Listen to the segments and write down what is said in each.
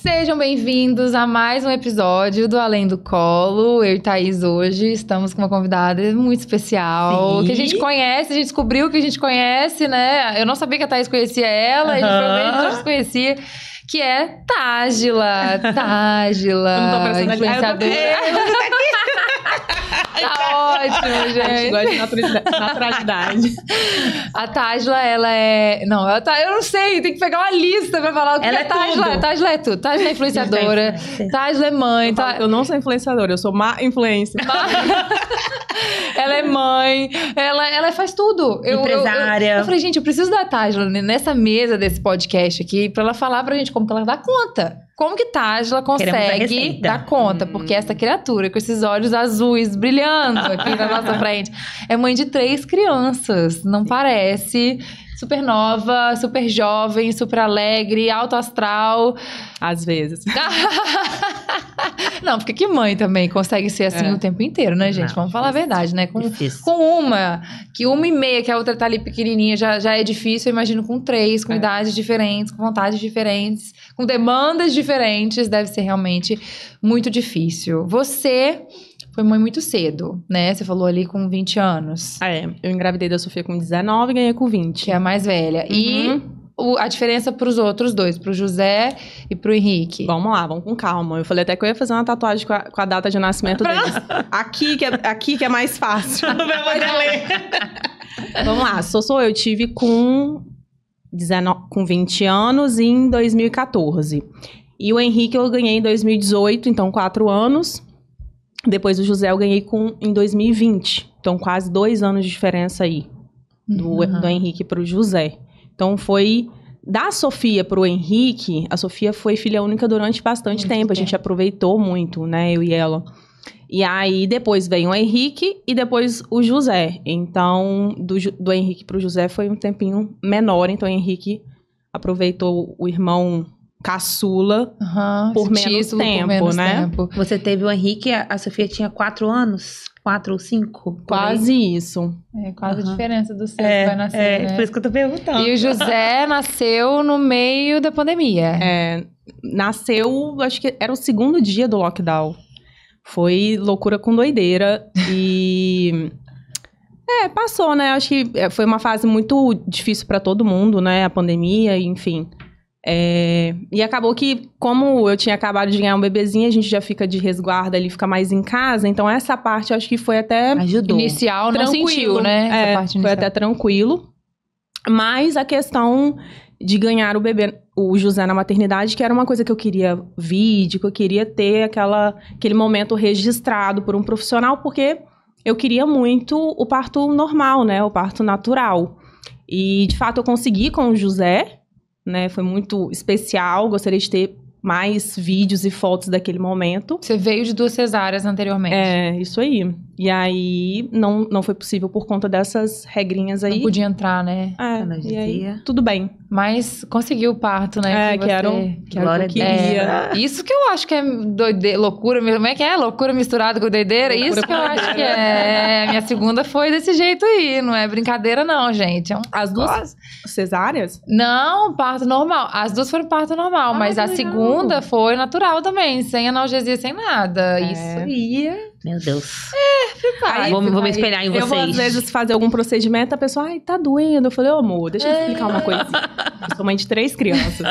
Sejam bem-vindos a mais um episódio do Além do Colo. Eu e Thaís hoje estamos com uma convidada muito especial. Sim. Que a gente conhece, a gente descobriu que a gente conhece, né? Eu não sabia que a Thaís conhecia ela, a gente foi ver, a gente já se conhecia. Que é Tágila. Tágila. Eu não tô prestando influenciadora. Tá ótimo, gente. A gente gosta de naturalidade. A Tágila, ela é... Não, eu não sei, tem que pegar uma lista pra falar o que Ela é é Tágila. tudo. Tágila é tudo. Tágila é influenciadora. Tágila é mãe. Eu não sou influenciadora, eu sou má influência. Ela é mãe, ela faz tudo. Empresária. Eu falei, gente, eu preciso da Tágila nessa mesa desse podcast aqui pra ela falar pra gente como que ela dá conta. Como que Tágila consegue dar conta? Porque essa criatura com esses olhos azuis brilhando aqui na nossa frente é mãe de 3 crianças. Não parece? Super nova, super jovem, super alegre, alto astral. Às vezes. Não, porque que mãe também consegue ser assim o tempo inteiro, né, gente? Não, vamos falar a verdade, né? Com uma e meia, que a outra tá ali pequenininha, já é difícil. Eu imagino com 3, com idades diferentes, com vontades diferentes, com demandas diferentes, deve ser realmente muito difícil. Você foi mãe muito cedo, né? Você falou ali com 20 anos. Eu engravidei da Sofia com 19 e ganhei com 20. Que é a mais velha. E a diferença pros outros dois, pro José e pro Henrique. Vamos lá, vamos com calma. Eu falei até que eu ia fazer uma tatuagem com a data de nascimento deles. Aqui que é mais fácil. Vamos lá, sou eu. Tive com 20 anos em 2014. E o Henrique eu ganhei em 2018, então 4 anos. Depois o José eu ganhei em 2020. Então, quase 2 anos de diferença aí. Do Henrique pro José. Então, foi da Sofia pro Henrique. A Sofia foi filha única durante bastante tempo. A gente aproveitou muito, né? Eu e ela. E aí, depois veio o Henrique e depois o José. Então, do Henrique pro José foi um tempinho menor. Então, o Henrique aproveitou o irmão caçula por menos tempo, né? Você teve o Henrique, a Sofia tinha 4 anos? 4 ou 5? Quase isso. É quase a diferença do seu que vai nascer, né? Por isso que eu tô perguntando. E o José nasceu no meio da pandemia. Nasceu, acho que era o 2º dia do lockdown. Foi loucura com doideira. E... passou, né? Acho que foi uma fase muito difícil pra todo mundo, né? A pandemia, enfim... E acabou que, como eu tinha acabado de ganhar um bebezinho, a gente já fica de resguardo ali, fica mais em casa. Então, essa parte eu acho que foi até... Ajudou. Inicial, não sentiu, né? Essa parte inicial. Foi até tranquilo. Mas a questão de ganhar o bebê, o José na maternidade, que era uma coisa que eu queria vídeo, que eu queria ter aquele momento registrado por um profissional, porque eu queria muito o parto normal, né? O parto natural. E, de fato, eu consegui com o José... Né, foi muito especial, gostaria de ter mais vídeos e fotos daquele momento. Você veio de 2 cesáreas anteriormente. Isso aí. E aí, não foi possível por conta dessas regrinhas aí. Não podia entrar, né? E aí, tudo bem. Mas conseguiu o parto, né? Que era o que eu queria. Isso que eu acho que é loucura. Como é que é? Loucura misturada com doideira? Loucura, isso que eu acho que é. A minha segunda foi desse jeito aí. Não é brincadeira, não, gente. As 2 cesáreas? Não, parto normal. As 2 foram parto normal, mas a segunda foi natural também. Sem analgesia, sem nada. Isso ia... Meu Deus. Aí, vou me espelhar em vocês. Eu vou, às vezes, fazer algum procedimento, a pessoa, tá doendo. Eu falei, amor, deixa eu explicar uma coisinha. Eu sou mãe de 3 crianças.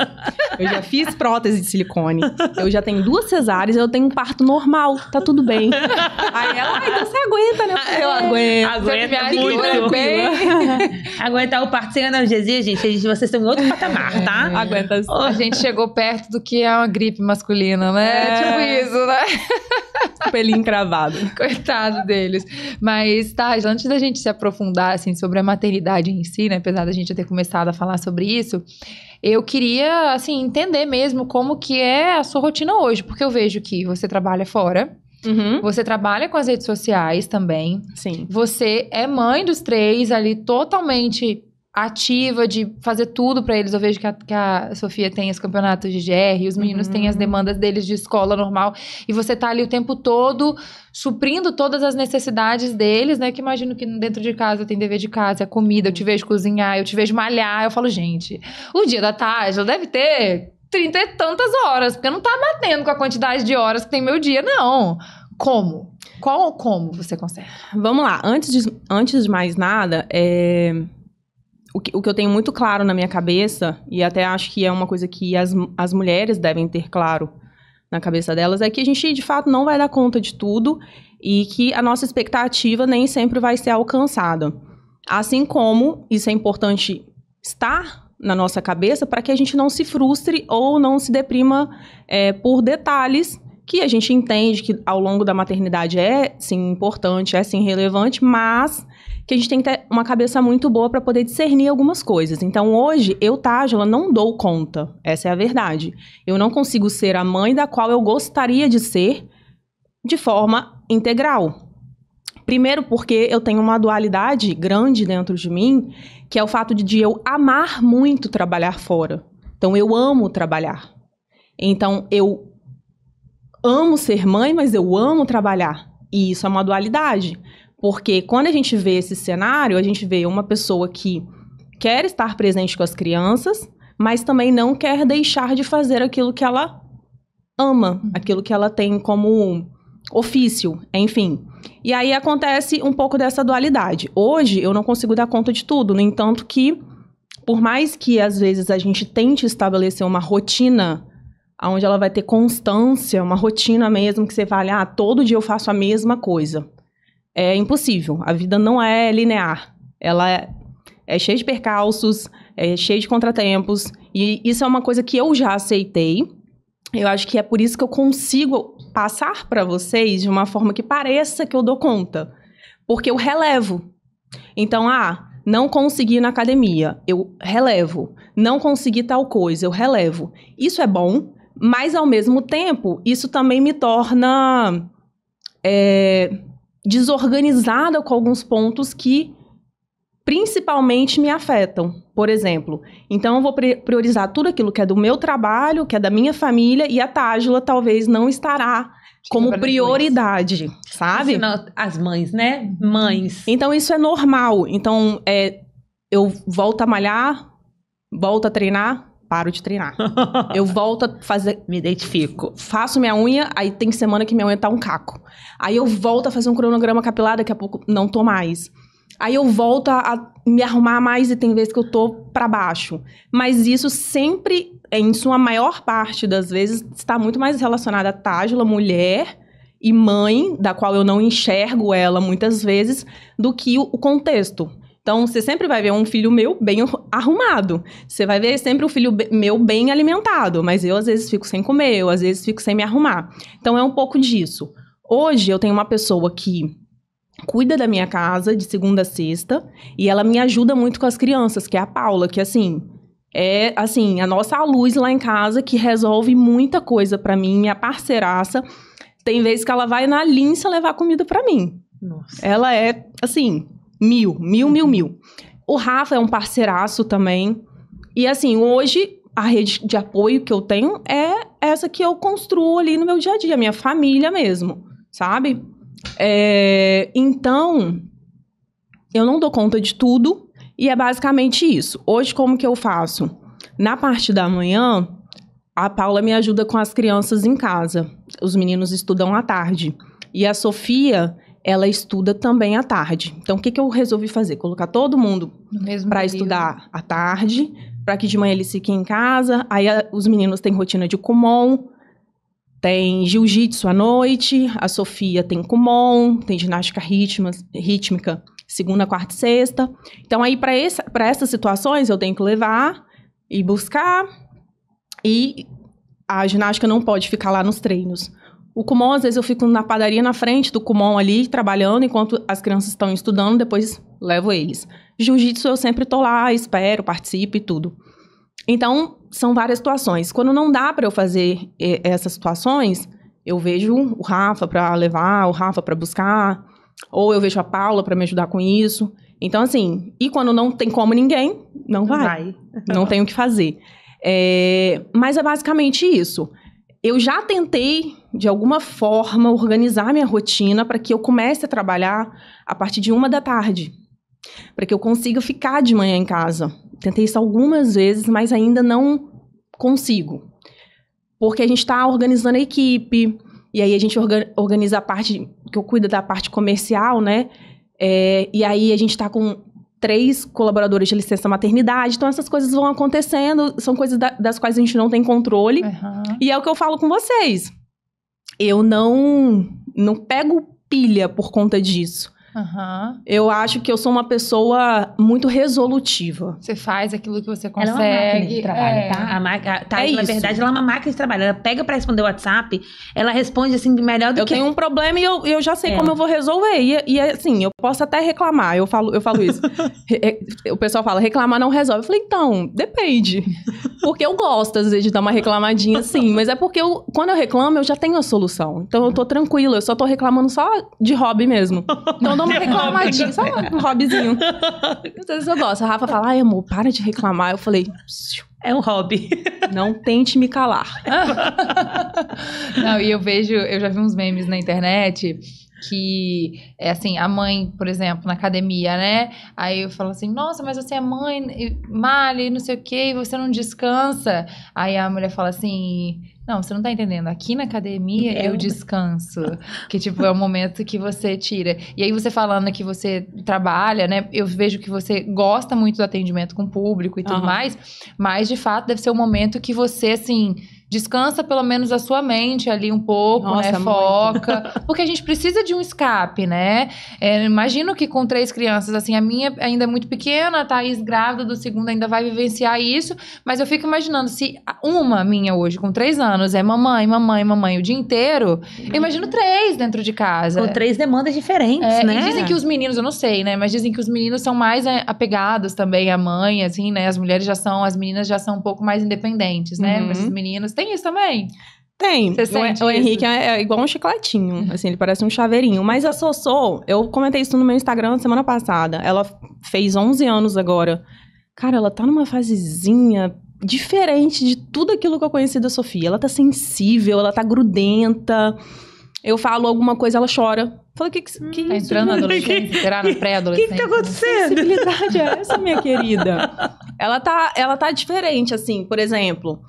Eu já fiz prótese de silicone. Eu já tenho 2 cesáreas, eu tenho um parto normal. Tá tudo bem. Aí ela, então você aguenta, né? Eu aguento. Aguenta muito bem. Aguentar o parto sem analgesia, gente. Vocês estão em outro patamar, tá? Aguenta. A gente chegou perto do que é uma gripe masculina, né? Tipo isso, né? Pelinho cravado. Coitado deles. Mas, tá, antes da gente se aprofundar, assim, sobre a maternidade em si, né? Apesar da gente ter começado a falar sobre isso, eu queria, assim, entender mesmo como que é a sua rotina hoje. Porque eu vejo que você trabalha fora, você trabalha com as redes sociais também. Sim. Você é mãe dos 3 ali, totalmente ativa de fazer tudo pra eles. Eu vejo que a Sofia tem os campeonatos de GR, os meninos têm as demandas deles de escola normal, e você tá ali o tempo todo suprindo todas as necessidades deles, né? Que imagino que dentro de casa tem dever de casa, a comida, eu te vejo cozinhar, eu te vejo malhar. Eu falo, gente, o dia da tarde deve ter 30 e tantas horas, porque não tá batendo com a quantidade de horas que tem meu dia, não. Como? Como você consegue? Vamos lá. Antes de mais nada, o que eu tenho muito claro na minha cabeça, e até acho que é uma coisa que as mulheres devem ter claro na cabeça delas, é que a gente, de fato, não vai dar conta de tudo e que a nossa expectativa nem sempre vai ser alcançada. Assim como isso é importante estar na nossa cabeça para que a gente não se frustre ou não se deprima por detalhes que a gente entende que ao longo da maternidade é, sim, importante, é, sim, relevante, mas que a gente tem que ter uma cabeça muito boa para poder discernir algumas coisas. Então, hoje, eu, Tágila, não dou conta. Essa é a verdade. Eu não consigo ser a mãe da qual eu gostaria de ser de forma integral. Primeiro porque eu tenho uma dualidade grande dentro de mim, que é o fato de eu amar muito trabalhar fora. Então, eu amo trabalhar. Então, eu amo ser mãe, mas eu amo trabalhar. E isso é uma dualidade. Porque quando a gente vê esse cenário, a gente vê uma pessoa que quer estar presente com as crianças, mas também não quer deixar de fazer aquilo que ela ama, aquilo que ela tem como ofício, enfim. E aí acontece um pouco dessa dualidade. Hoje, eu não consigo dar conta de tudo. No entanto que, por mais que às vezes a gente tente estabelecer uma rotina onde ela vai ter constância, uma rotina mesmo, que você fale, todo dia eu faço a mesma coisa. É impossível. A vida não é linear. Ela é cheia de percalços, é cheia de contratempos. E isso é uma coisa que eu já aceitei. Eu acho que é por isso que eu consigo passar para vocês de uma forma que pareça que eu dou conta. Porque eu relevo. Então, não consegui ir na academia, eu relevo. Não consegui tal coisa, eu relevo. Isso é bom, mas ao mesmo tempo, isso também me torna desorganizada com alguns pontos que principalmente me afetam. Por exemplo, então eu vou priorizar tudo aquilo que é do meu trabalho, que é da minha família, e a Tágila talvez não estará como prioridade, sabe? Ensinando as mães, né? Mães. Então isso é normal. Então eu volto a malhar, volto a treinar, paro de treinar. Eu volto a fazer... Me identifico. Faço minha unha, aí tem semana que minha unha tá um caco. Aí eu volto a fazer um cronograma capilar, daqui a pouco não tô mais. Aí eu volto a me arrumar mais e tem vezes que eu tô pra baixo. Mas isso sempre, em sua maior parte das vezes, está muito mais relacionado a Tágila, mulher e mãe, da qual eu não enxergo ela muitas vezes, do que o contexto. Então, você sempre vai ver um filho meu bem arrumado. Você vai ver sempre um filho meu bem alimentado. Mas eu, às vezes, fico sem comer. Eu, às vezes, fico sem me arrumar. Então, é um pouco disso. Hoje, eu tenho uma pessoa que cuida da minha casa de segunda a sexta. E ela me ajuda muito com as crianças, que é a Paula. Que, é a nossa luz lá em casa, que resolve muita coisa pra mim. Minha parceiraça. Tem vezes que ela vai na Lince levar comida pra mim. Nossa. Ela é, mil. O Rafa é um parceiraço também. E hoje, a rede de apoio que eu tenho é essa que eu construo ali no meu dia a dia. Minha família mesmo, sabe? Então, eu não dou conta de tudo. E é basicamente isso. Hoje, como que eu faço? Na parte da manhã, a Paula me ajuda com as crianças em casa. Os meninos estudam à tarde. E a Sofia... ela estuda também à tarde. Então, o que eu resolvi fazer? Colocar todo mundo para estudar à tarde, para que de manhã eles fiquem em casa. Aí, os meninos têm rotina de Kumon, tem jiu-jitsu à noite, a Sofia tem Kumon, tem ginástica rítmica, segunda, quarta e sexta. Então, aí, para essas situações, eu tenho que levar e buscar. E a ginástica não pode ficar lá nos treinos. O Kumon, às vezes, eu fico na padaria na frente do Kumon ali, trabalhando, enquanto as crianças estão estudando, depois levo eles. Jiu-jitsu, eu sempre tô lá, espero, participo e tudo. Então, são várias situações. Quando não dá para eu fazer essas situações, eu vejo o Rafa para levar, o Rafa para buscar, ou eu vejo a Paula para me ajudar com isso. Então, e quando não tem como ninguém, não vai. Não tem o que fazer. Mas é basicamente isso. Eu já tentei, de alguma forma, organizar minha rotina para que eu comece a trabalhar a partir de 1 da tarde. Para que eu consiga ficar de manhã em casa. Tentei isso algumas vezes, mas ainda não consigo. porque a gente tá organizando a equipe, e aí a gente organiza a parte, que eu cuido da parte comercial, né? E aí a gente tá com 3 colaboradores de licença maternidade, então essas coisas vão acontecendo, são coisas das quais a gente não tem controle, e é o que eu falo com vocês. Eu não pego pilha por conta disso. Eu acho que eu sou uma pessoa muito resolutiva. Você faz aquilo que você consegue. Ela é uma máquina de trabalho, tá? Na verdade, ela é uma máquina de trabalho. Ela pega pra responder o WhatsApp, ela responde assim melhor do que... Eu tenho um problema e eu já sei como eu vou resolver. E assim, eu posso até reclamar. Eu falo isso. O pessoal fala, reclamar não resolve. Eu falei, então, depende. Porque eu gosto, às vezes, de dar uma reclamadinha assim. Mas é porque quando eu reclamo, eu já tenho a solução. Então, eu tô tranquila. Eu só tô reclamando só de hobby mesmo. Então, uma reclamadinha, só um hobbyzinho. Às vezes eu gosto. A Rafa fala, ai amor, para de reclamar. Eu falei, é um hobby. Não tente me calar. Não, e eu já vi uns memes na internet que é assim, a mãe, por exemplo, na academia, né? Aí eu falo assim, nossa, mas você é mãe, malha e não sei o quê, e você não descansa. Aí a mulher fala assim, não, você não tá entendendo. Aqui na academia eu descanso. Que, tipo, é o momento que você tira. E aí você falando que você trabalha, né? Eu vejo que você gosta muito do atendimento com o público e tudo mais. Mas, de fato, deve ser o momento que você, assim... descansa pelo menos a sua mente ali um pouco, nossa, né? Foca. Porque a gente precisa de um escape, né? Imagino que com 3 crianças, assim, a minha ainda é muito pequena, a Thaís grávida do segundo ainda vai vivenciar isso. Mas eu fico imaginando, se uma minha hoje, com 3 anos, é mamãe o dia inteiro, eu imagino 3 dentro de casa. Com 3 demandas diferentes, né? E dizem que os meninos, eu não sei, né? Mas dizem que os meninos são mais apegados também à mãe, assim, né? As meninas já são um pouco mais independentes, né? Mas os meninos... Tem isso também? Tem. O Henrique é igual um chicletinho. Assim, ele parece um chaveirinho. Mas a Sossô, eu comentei isso no meu Instagram na semana passada. Ela fez 11 anos agora. Cara, ela tá numa fasezinha diferente de tudo aquilo que eu conheci da Sofia. Ela tá sensível, ela tá grudenta. Eu falo alguma coisa, ela chora. Falei, que tá entrando na adolescência? Será na pré-adolescência? O que tá acontecendo? Que sensibilidade é essa, minha querida? Ela tá diferente, assim. Por exemplo...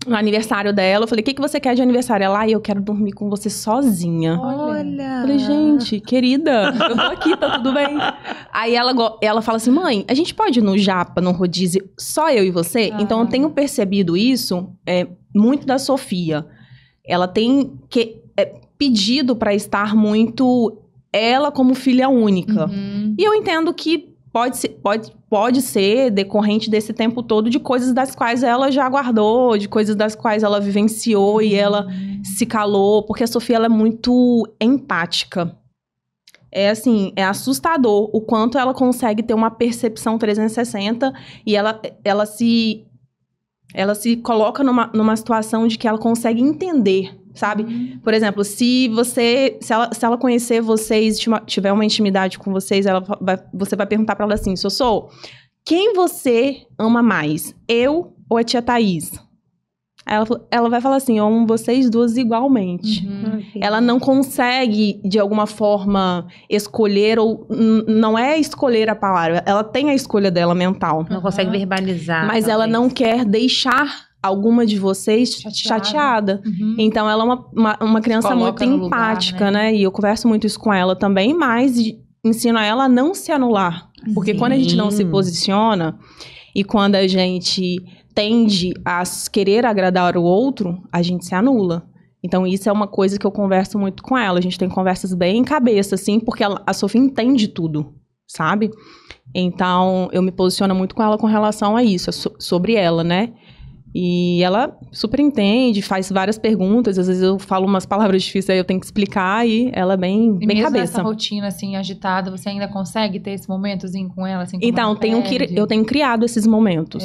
no aniversário dela, eu falei, o que você quer de aniversário? Ela, eu quero dormir com você sozinha. Olha! Falei, gente, querida, eu tô aqui, tá tudo bem. Aí ela fala assim, mãe, a gente pode ir no Japa, no rodízio, só eu e você? Então, eu tenho percebido isso muito da Sofia. Ela tem pedido pra estar muito ela como filha única. E eu entendo que pode ser decorrente desse tempo todo de coisas das quais ela já guardou, de coisas das quais ela vivenciou e ela se calou, porque a Sofia ela é muito empática. É assim, é assustador o quanto ela consegue ter uma percepção 360 e ela se coloca numa situação de que ela consegue entender, sabe? Por exemplo, se ela conhecer vocês, tiver uma intimidade com vocês, você vai perguntar pra ela assim, Sossô, quem você ama mais? Eu ou a tia Thaís? Aí ela vai falar assim, eu amo vocês duas igualmente. Ela não consegue, de alguma forma, escolher, ou não é escolher a palavra, ela tem a escolha dela mental. Não consegue verbalizar. Mas talvez. Ela não quer deixar alguma de vocês chateada. Então, ela é uma criança muito empática, lugar, né? E eu converso muito isso com ela também, mas ensino a ela a não se anular. Porque quando a gente não se posiciona e quando a gente tende a querer agradar o outro, a gente se anula. Então, isso é uma coisa que eu converso muito com ela. A gente tem conversas bem em cabeça, assim, porque a Sofia entende tudo, sabe? Então, eu me posiciono muito com ela com relação a isso, sobre ela, né? E ela super entende, faz várias perguntas. Às vezes eu falo umas palavras difíceis, aí eu tenho que explicar. E ela é bem cabeça. E mesmo nessa rotina, assim, agitada, você ainda consegue ter esse momentozinho com ela? Assim, então, eu tenho criado esses momentos.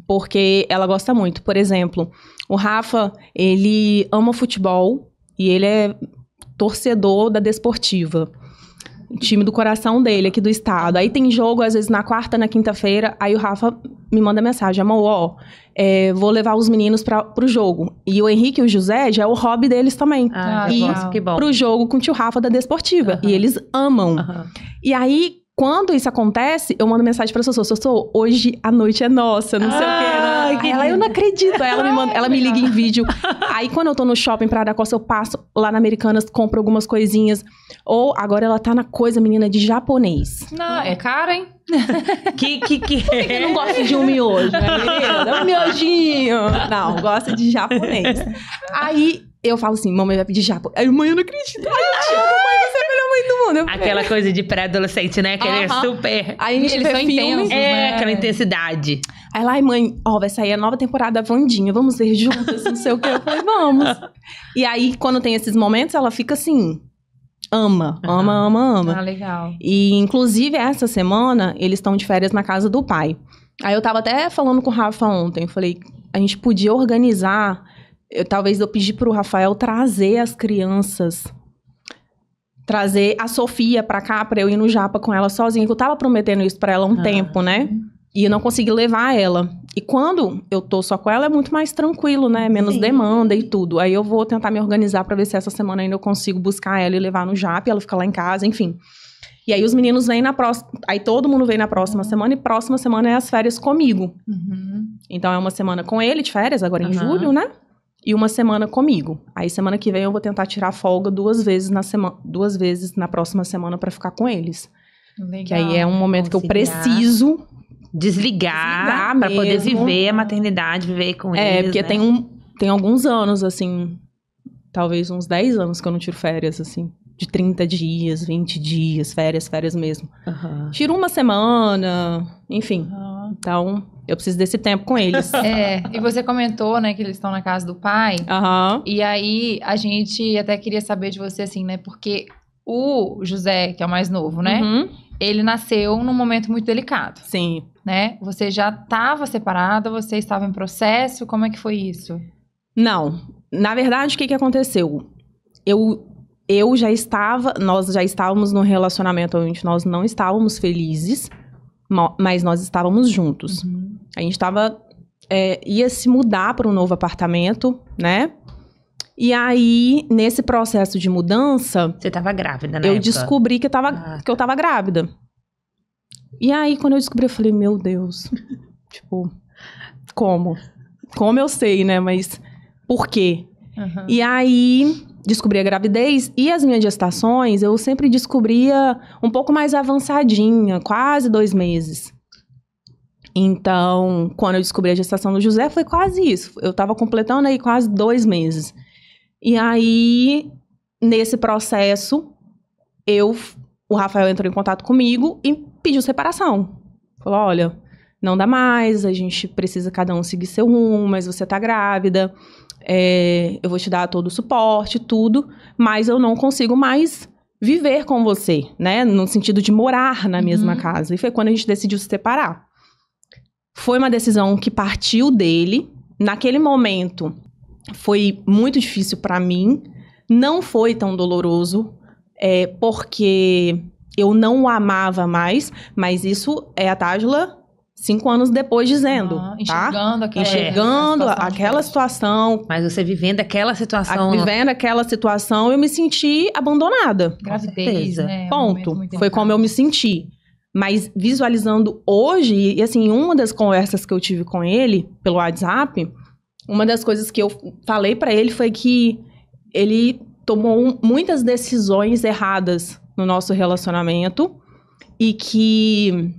Porque ela gosta muito. Por exemplo, o Rafa, ele ama futebol. E ele é torcedor da Desportiva. Time do coração dele, aqui do estado. Aí tem jogo, às vezes, na quarta, na quinta-feira. Aí o Rafa me manda mensagem. Amor, vou levar os meninos pro jogo. E o Henrique e o José já é o hobby deles também. Que bom. Pro jogo com o tio Rafa da Desportiva. E eles amam. E aí, quando isso acontece, eu mando mensagem pra Sossô. Sossô, hoje a noite é nossa, não sei o quê. eu não acredito. Aí ela me liga em vídeo. Aí quando eu tô no shopping Praia da Costa, eu passo lá na Americanas, compro algumas coisinhas. Ou agora ela tá na coisa, menina, de japonês. Não, é caro, hein? Por que não gosta de um miojo, né, menina? Um miojinho. Não, gosta de japonês. Aí eu falo assim, mamãe vai pedir japonês. Aí, mãe, eu não acredito. Ai, eu te amo, mãe, você é a melhor mãe do mundo. Aquela coisa de pré-adolescente, né? Aquele super... Aí a gente vê filmes, né? Aquela intensidade. Aí lá, mãe, vai sair a nova temporada da Wandinha, vamos ver juntas, não sei o que. Eu falei, vamos. E aí, quando tem esses momentos, ela fica assim... Ama. Ah, legal. E, inclusive, essa semana, eles estão de férias na casa do pai. Aí eu tava até falando com o Rafa ontem. Eu falei, a gente podia organizar... Talvez eu pedi pro Rafael trazer as crianças... Trazer a Sofia pra cá, pra eu ir no Japa com ela sozinha. Que eu tava prometendo isso pra ela há um tempo, né? E eu não consegui levar ela. E quando eu tô só com ela, é muito mais tranquilo, né? Menos demanda e tudo. Aí eu vou tentar me organizar pra ver se essa semana ainda eu consigo buscar ela e levar no Japa. E ela fica lá em casa, enfim. E aí os meninos vêm na próxima... Aí todo mundo vem na próxima semana. E próxima semana é as férias comigo. Então é uma semana com ele de férias, agora em julho, né? E uma semana comigo. Aí semana que vem eu vou tentar tirar folga 2 vezes na próxima semana pra ficar com eles. Legal. Que aí é um momento que eu preciso... Desligar pra poder viver a maternidade, viver com eles, porque né? tem alguns anos, assim, talvez uns 10 anos que eu não tiro férias, assim, de 30 dias, 20 dias, férias mesmo. Tiro uma semana, enfim. Então, eu preciso desse tempo com eles. E você comentou, né, que eles estão na casa do pai. E aí, a gente até queria saber de você, assim, né, porque o José, que é o mais novo, né, ele nasceu num momento muito delicado. Sim. Né? Você já estava separada? Você estava em processo? Como é que foi isso? Não. Na verdade, o que aconteceu? Nós já estávamos num relacionamento onde nós não estávamos felizes, mas nós estávamos juntos. A gente ia se mudar para um novo apartamento, né? E aí, nesse processo de mudança... Você estava grávida, né? Eu descobri que eu tava grávida. E aí, quando eu descobri, eu falei, meu Deus. Tipo, como? Como eu sei, né? Mas por quê? E aí, descobri a gravidez. E as minhas gestações, eu sempre descobria um pouco mais avançadinha. Quase 2 meses. Então, quando eu descobri a gestação do José, foi quase isso. Eu tava completando aí quase 2 meses. E aí, nesse processo, o Rafael entrou em contato comigo e pediu separação. Falou, olha, não dá mais, a gente precisa cada um seguir seu rumo, mas você tá grávida, eu vou te dar todo o suporte, tudo, mas eu não consigo mais viver com você, né? No sentido de morar na mesma casa. E foi quando a gente decidiu se separar. Foi uma decisão que partiu dele. Naquele momento, foi muito difícil pra mim. Não foi tão doloroso, porque eu não o amava mais, mas isso é a Tágila 5 anos depois dizendo, enxergando aquela situação. Mas você vivendo aquela situação. Vivendo aquela situação, eu me senti abandonada. Gravidez, né? Ponto. Foi como eu me senti. Mas visualizando hoje, e assim, uma das conversas que eu tive com ele, pelo WhatsApp, uma das coisas que eu falei pra ele foi que ele tomou muitas decisões erradas no nosso relacionamento e que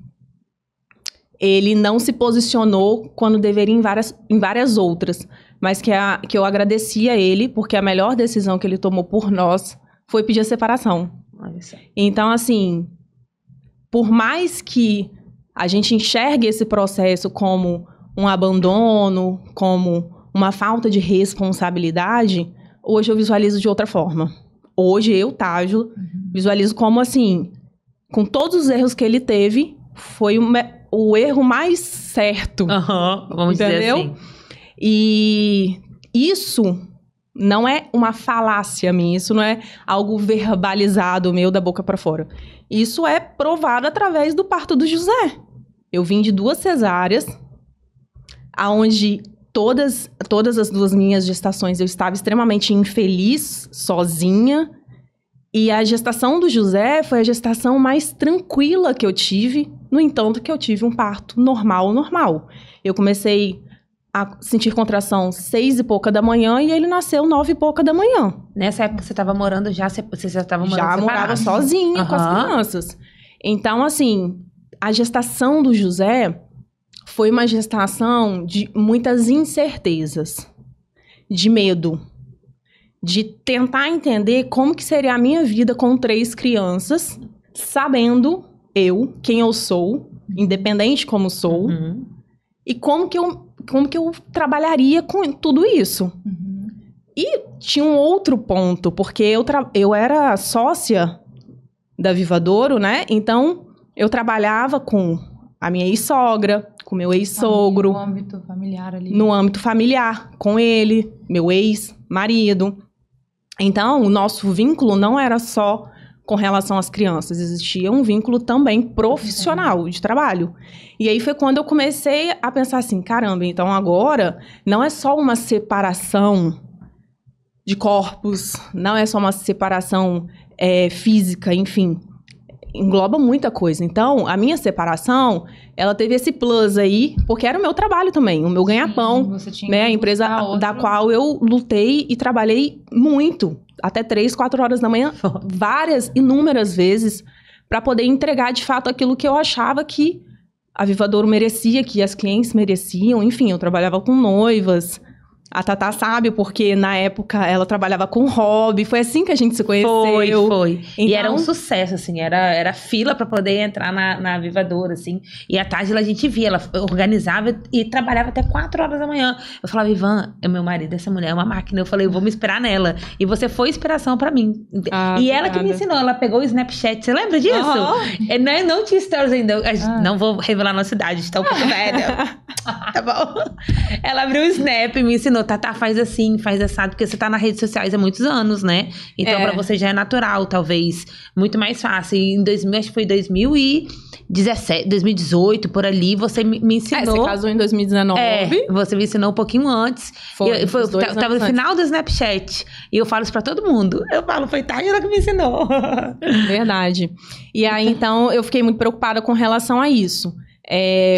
ele não se posicionou quando deveria em várias outras, mas que eu agradeci a ele, porque a melhor decisão que ele tomou por nós foi pedir a separação. Então, assim, por mais que a gente enxergue esse processo como um abandono, como uma falta de responsabilidade, hoje eu visualizo de outra forma. Hoje eu, Tágila, visualizo como assim, com todos os erros que ele teve, foi o erro mais certo. Vamos dizer assim. E isso não é uma falácia minha, isso não é algo verbalizado meu da boca pra fora. Isso é provado através do parto do José. Eu vim de 2 cesáreas, aonde todas as 2 minhas gestações eu estava extremamente infeliz, sozinha. E a gestação do José foi a gestação mais tranquila que eu tive. No entanto, que eu tive um parto normal. Eu comecei a sentir contração 6 e pouca da manhã e ele nasceu 9 e pouca da manhã. Nessa época você estava morando você já estava morando Já separado. morava sozinha com as crianças. Então, assim, a gestação do José foi uma gestação de muitas incertezas, de medo, de tentar entender como que seria a minha vida com 3 crianças, sabendo quem eu sou, independente como sou, e como que eu trabalharia com tudo isso. E tinha um outro ponto, porque eu era sócia da Vivadouro, né? Então, eu trabalhava com a minha ex-sogra, com meu ex-sogro. No âmbito familiar ali. No âmbito familiar, com ele, meu ex-marido. Então, o nosso vínculo não era só com relação às crianças, existia um vínculo também profissional, de trabalho. E aí foi quando eu comecei a pensar assim, caramba, então agora não é só uma separação de corpos, não é só uma separação física, enfim, engloba muita coisa. Então, a minha separação, ela teve esse plus aí, porque era o meu trabalho também, o meu ganha-pão, né? A empresa da qual eu lutei e trabalhei muito, até 3, 4 horas da manhã, inúmeras vezes, para poder entregar de fato aquilo que eu achava que a Vivadouro merecia, que as clientes mereciam. Enfim, eu trabalhava com noivas. A Tatá sabe, porque na época ela trabalhava com hobby. Foi assim que a gente se conheceu. Foi. Então, e era um sucesso, assim. Era fila pra poder entrar na Vivadouro, assim. E à tarde a gente via, ela organizava e trabalhava até 4 horas da manhã. Eu falava, Ivan, é meu marido, essa mulher é uma máquina. Eu falei, eu vou me inspirar nela. E você foi inspiração pra mim. E ela que me ensinou. Ela pegou o Snapchat. Você lembra disso? Não tinha stories ainda. Não vou revelar a nossa idade, está um pouco velha. Tá bom? Ela abriu o Snap e me ensinou. Tatá, faz assim, faz assado, porque você tá nas redes sociais há muitos anos, né? Então, pra você já é natural, talvez. Muito mais fácil. E acho que foi 2017, 2018, por ali, você me ensinou. Você casou em 2019. Você me ensinou um pouquinho antes. Tava no final do Snapchat. E eu falo isso pra todo mundo. Eu falo, foi Tayla que me ensinou. Verdade. E aí, então, eu fiquei muito preocupada com relação a isso.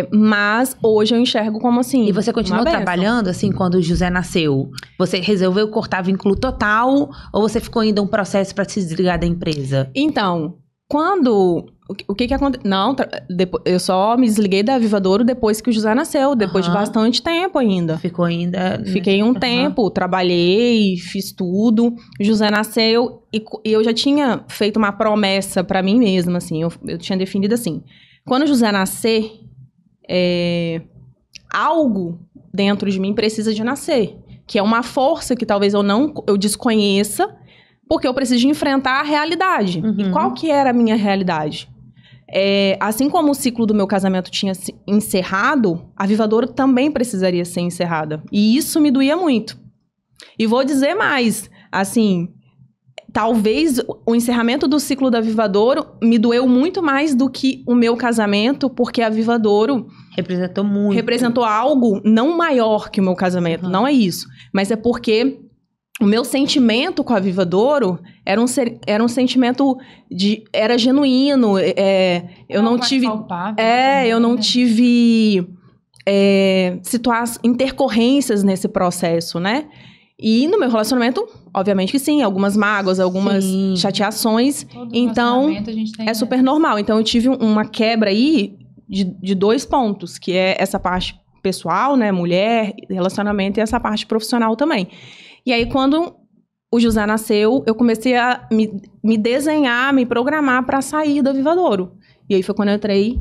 Mas hoje eu enxergo como assim. E você continuou trabalhando assim quando o José nasceu? Você resolveu cortar vínculo total ou você ficou ainda um processo para se desligar da empresa? Então, o que aconteceu? Não, eu só me desliguei da Vivadouro depois que o José nasceu, depois de bastante tempo ainda. Ficou ainda? Fiquei um tempo, trabalhei, fiz tudo. O José nasceu e eu já tinha feito uma promessa para mim mesma, assim. Eu tinha definido assim. Quando o José nascer, algo dentro de mim precisa de nascer. Que é uma força que talvez eu desconheça, porque eu preciso de enfrentar a realidade. E qual que era a minha realidade? Assim como o ciclo do meu casamento tinha se encerrado, a Vivadouro também precisaria ser encerrada. E isso me doía muito. E vou dizer mais, assim... Talvez o encerramento do ciclo da Vivadouro me doeu muito mais do que o meu casamento, porque a Vivadouro representou algo não maior que o meu casamento, não é isso. Mas é porque o meu sentimento com a Vivadouro era um sentimento era genuíno. Eu não tive... eu não tive intercorrências nesse processo, né? E no meu relacionamento, obviamente que sim, algumas mágoas, algumas chateações. Então, é super normal. Então, eu tive uma quebra aí de 2 pontos, que é essa parte pessoal, né, mulher, relacionamento, e essa parte profissional também. E aí, quando o José nasceu, eu comecei a me desenhar, me programar para sair da Vivadouro. E aí foi quando eu entrei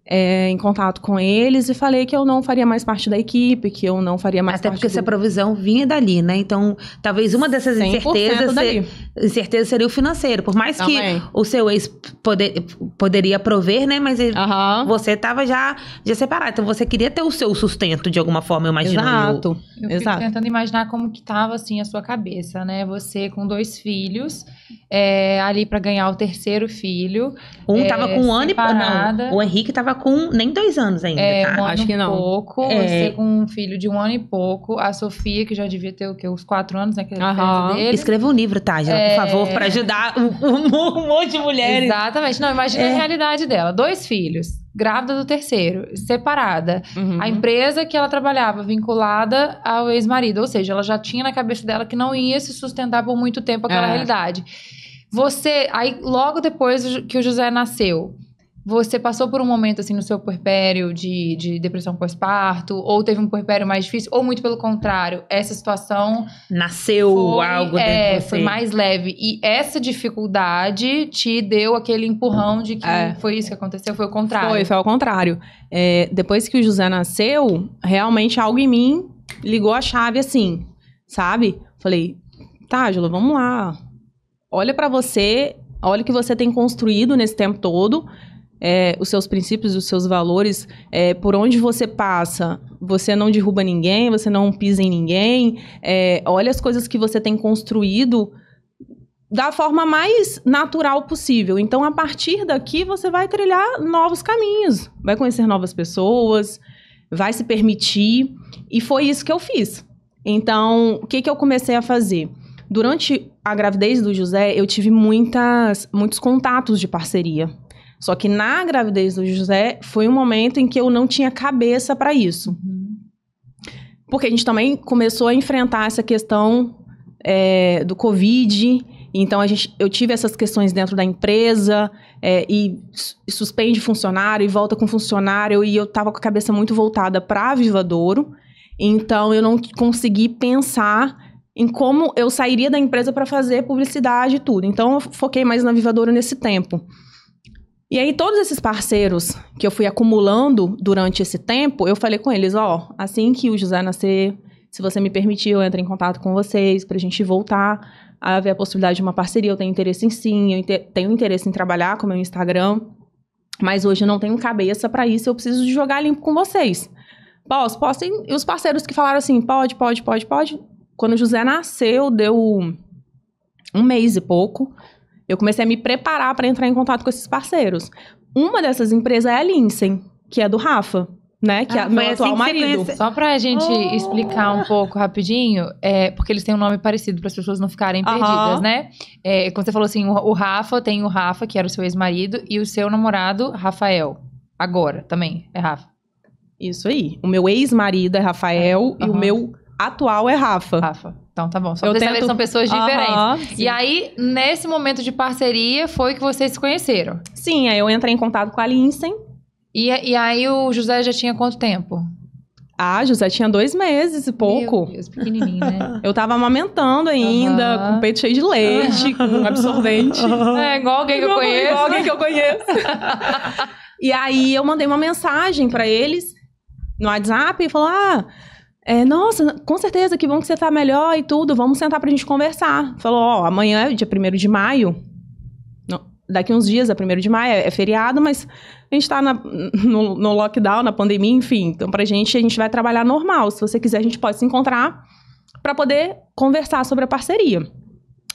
em contato com eles e falei que eu não faria mais parte da equipe, que eu não faria mais parte parte porque essa provisão vinha dali, né? Então, talvez uma dessas incertezas seria o financeiro. Por mais que o seu ex poderia prover, né? Mas você estava já separado. Então, você queria ter o seu sustento de alguma forma, eu imagino. Exato. Eu fico tentando imaginar como que tava, assim, a sua cabeça, né? Você com 2 filhos, ali para ganhar o 3º filho. Tava com 1 ano o Henrique tava com nem 2 anos ainda, tá? 1 ano Acho que não. Pouco, você com um filho de 1 ano e pouco, a Sofia, que já devia ter o quê? Uns 4 anos, né? Que é a diferença dele. Escreva um livro, tá? Ela por favor, pra ajudar um monte de mulheres. Exatamente. Não, imagina a realidade dela. 2 filhos, grávida do 3º, separada. A empresa que ela trabalhava vinculada ao ex-marido. Ou seja, ela já tinha na cabeça dela que não ia se sustentar por muito tempo aquela realidade. Aí logo depois que o José nasceu, você passou por um momento, assim, no seu puerpério de depressão pós-parto? Ou teve um puerpério mais difícil? Ou muito pelo contrário, essa situação... Nasceu algo dentro de você. Foi mais leve. E essa dificuldade te deu aquele empurrão de que foi isso que aconteceu? Foi o contrário? Foi ao contrário. Depois que o José nasceu, realmente algo em mim ligou a chave, assim, sabe? Falei, Tágila, vamos lá. Olha pra você, olha o que você tem construído nesse tempo todo... os seus princípios, os seus valores, por onde você passa, você não derruba ninguém, você não pisa em ninguém, olha as coisas que você tem construído da forma mais natural possível. Então, a partir daqui, você vai trilhar novos caminhos, vai conhecer novas pessoas, vai se permitir, e foi isso que eu fiz. Então, o que eu comecei a fazer? Durante a gravidez do José, eu tive muitos contatos de parceria. Só que na gravidez do José, foi um momento em que eu não tinha cabeça para isso. Porque a gente também começou a enfrentar essa questão do Covid. Então, eu tive essas questões dentro da empresa, e suspende funcionário, e volta com funcionário, e eu estava com a cabeça muito voltada para a Vivadouro. Então, eu não consegui pensar em como eu sairia da empresa para fazer publicidade e tudo. Então, eu foquei mais na Vivadouro nesse tempo. E aí, todos esses parceiros que eu fui acumulando durante esse tempo, eu falei com eles, assim que o José nascer, se você me permitir, eu entro em contato com vocês pra gente voltar a ver a possibilidade de uma parceria. Eu tenho interesse em sim, tenho interesse em trabalhar com o meu Instagram, mas hoje eu não tenho cabeça pra isso, eu preciso de jogar limpo com vocês. Posso? E os parceiros que falaram assim, pode. Quando o José nasceu, deu 1 mês e pouco, eu comecei a me preparar para entrar em contato com esses parceiros. Uma dessas empresas é a Lindsay, que é do Rafa, né? Que é meu atual marido. Só pra gente explicar um pouco rapidinho, porque eles têm um nome parecido, para as pessoas não ficarem perdidas, né? Quando você falou assim, o Rafa, tem o Rafa, que era o seu ex-marido, e o seu namorado, Rafael. Agora, também, é Rafa. Isso aí. O meu ex-marido é Rafael e o meu atual é Rafa. Então tá bom. Só pra saber que são pessoas diferentes. E aí, nesse momento de parceria, foi que vocês se conheceram? Sim, aí eu entrei em contato com a Lindsay. E aí o José já tinha quanto tempo? José tinha 2 meses e pouco. Meu Deus, pequenininho, né? Eu tava amamentando ainda, com o peito cheio de leite, com absorvente. Igual alguém que eu conheço. Igual alguém que eu conheço. E aí eu mandei uma mensagem pra eles no WhatsApp e falou, nossa, com certeza, que bom que você tá melhor e tudo, vamos sentar pra gente conversar. Falou, amanhã é dia 1º de maio, daqui uns dias é 1º de maio, é feriado, mas a gente tá no lockdown, na pandemia, enfim. Então, a gente vai trabalhar normal. Se você quiser, a gente pode se encontrar pra poder conversar sobre a parceria.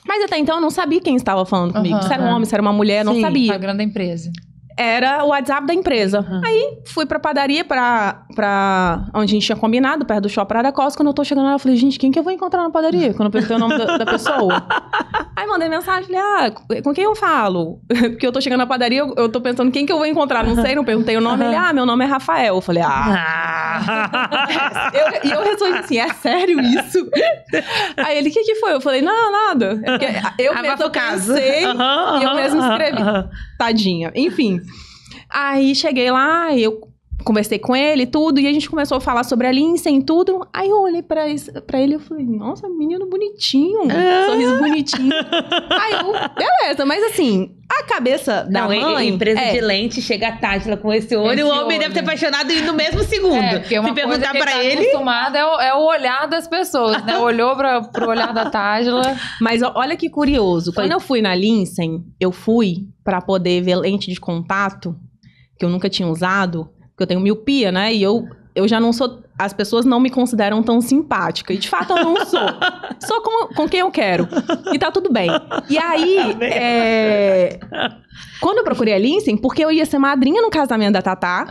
Mas até então, eu não sabia quem estava falando comigo. Se era um homem, se era uma mulher, não sabia. A grande empresa. Era o WhatsApp da empresa. Aí, fui pra padaria, pra onde a gente tinha combinado, perto do Shopping Praia da Costa. Quando eu tô chegando lá, eu falei, gente, quem que eu vou encontrar na padaria? Quando eu perguntei o nome da pessoa. Aí, mandei mensagem, falei, com quem eu falo? Porque eu tô chegando na padaria, eu tô pensando quem que eu vou encontrar. Não sei, não perguntei o nome. Ele, meu nome é Rafael. Eu falei, E eu respondi assim, é sério isso? Aí ele, o que foi? Eu falei, não, nada. É porque eu mesmo pensei e eu mesmo escrevi. Tadinha. Enfim. Aí cheguei lá, eu conversei com ele e tudo, e a gente começou a falar sobre a Lindsay e tudo. Aí eu olhei pra ele e falei, nossa, menino bonitinho, sorriso bonitinho. Aí eu, beleza, mas assim, a cabeça da mãe... Empresa de lente, chega a Tágila com esse olho, o homem deve ter apaixonado no mesmo segundo. Porque uma se perguntar coisa que pra ele tá acostumado é o olhar das pessoas, né? Olhou pro olhar da Tágila. Mas olha que curioso, quando eu fui na Lindsay, eu fui pra poder ver lente de contato, que eu nunca tinha usado, porque eu tenho miopia, né? E eu já não sou... As pessoas não me consideram tão simpática. E, de fato, eu não sou. Sou com quem eu quero. E tá tudo bem. E aí, quando eu procurei a Lindsay, porque eu ia ser madrinha no casamento da Tatá,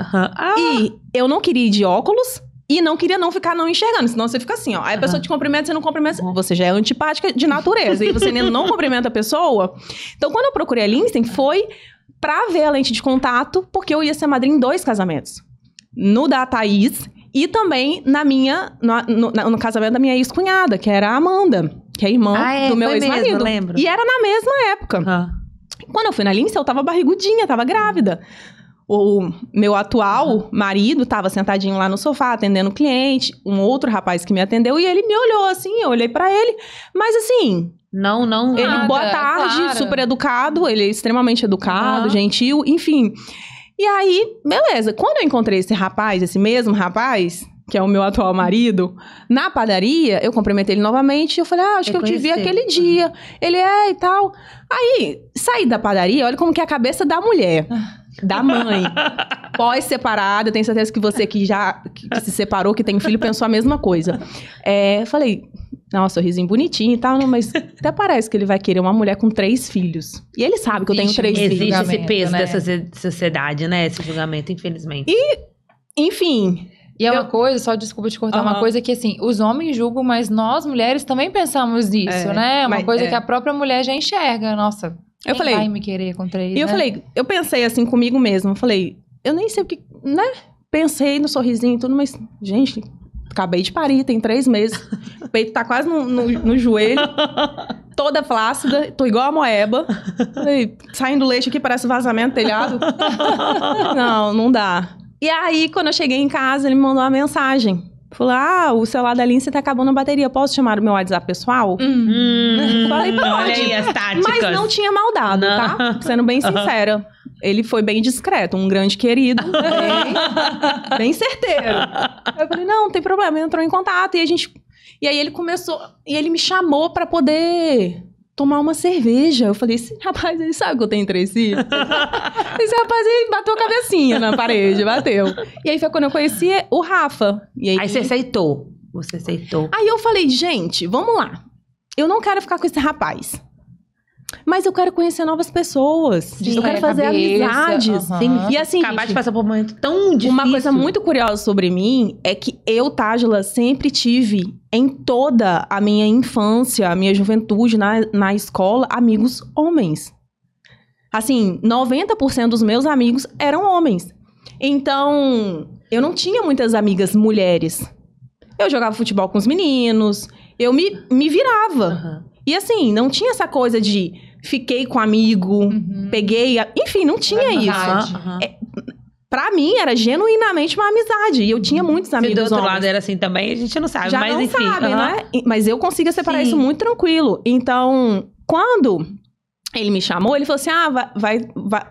e eu não queria ir de óculos, E não queria não ficar não enxergando, senão você fica assim, ó. Aí a pessoa te cumprimenta, você não cumprimenta, você já é antipática de natureza. E você não cumprimenta a pessoa. Então, quando eu procurei a Lindsay, foi pra ver a lente de contato, porque eu ia ser madrinha em 2 casamentos. No da Thaís e também no casamento da minha ex-cunhada, que era a Amanda, que é irmã do meu ex-marido. Mesmo, lembro. E era na mesma época. Quando eu fui na Lindsay, eu tava barrigudinha, tava grávida. O meu atual marido tava sentadinho lá no sofá, atendendo o cliente. Um outro rapaz que me atendeu. E ele me olhou assim, eu olhei pra ele. Mas assim... Não. Ele, nada, boa tarde, claro. super educado. Ele é extremamente educado, gentil, enfim. E aí, beleza. Quando eu encontrei esse mesmo rapaz... que é o meu atual marido, na padaria, eu cumprimentei ele novamente, eu falei, acho que eu te vi aquele dia. Ele e tal. Aí, saí da padaria, olha como que é a cabeça da mulher, da mãe. Pós-separada, eu tenho certeza que você que se separou, que tem filho, pensou a mesma coisa. Falei, nossa, sorrisinho bonitinho e tal, não, mas até parece que ele vai querer uma mulher com 3 filhos. E ele sabe que eu tenho 3 filhos. Existe esse peso dessa sociedade, né? Esse julgamento, infelizmente. E, enfim... E é uma coisa, só desculpa te cortar, uma coisa que, assim, os homens julgam, mas nós, mulheres, também pensamos nisso, né? Uma coisa que a própria mulher já enxerga. Nossa, quem vai me querer com 3, E eu falei, eu pensei assim comigo mesma, eu falei, eu nem sei o que, né? Pensei no sorrisinho e tudo, mas, gente, acabei de parir, tem 3 meses. O peito tá quase no joelho, toda flácida, tô igual a moeba. Falei, saindo leite aqui, parece vazamento, telhado. Não dá. E aí, quando eu cheguei em casa, ele me mandou uma mensagem. Falou, o celular da Lindsay tá acabando a bateria. Posso chamar o meu WhatsApp pessoal? Falei, pode. Olha aí as táticas. Mas não tinha maldado, tá? Sendo bem sincera. Ele foi bem discreto, um grande querido. Bem certeiro. Eu falei, não tem problema. Ele entrou em contato e aí ele começou... E ele me chamou pra poder... tomar uma cerveja. Eu falei, esse rapaz, ele sabe que eu tenho 3 filhos? Esse rapaz, ele bateu a cabecinha na parede, bateu. E aí foi quando eu conheci o Rafa. E aí você aceitou. Você aceitou. Aí eu falei, gente, vamos lá. Eu não quero ficar com esse rapaz. Mas eu quero conhecer novas pessoas. Sim, eu quero fazer amizades. Sim. E assim, acabar de passar por um momento tão difícil. Uma coisa muito curiosa sobre mim é que eu, Tágila, sempre tive, em toda a minha infância, a minha juventude na escola, amigos homens. Assim, 90% dos meus amigos eram homens. Então, eu não tinha muitas amigas mulheres. Eu jogava futebol com os meninos, eu me virava. E assim, não tinha essa coisa de fiquei com amigo, peguei... Enfim, não tinha isso. Pra mim, era genuinamente uma amizade. E eu tinha muitos amigos homens. Se do outro lado era assim também, a gente não sabe. Já mas não enfim. sabe, né? Mas eu consigo separar isso muito tranquilo. Então, quando ele me chamou, ele falou assim,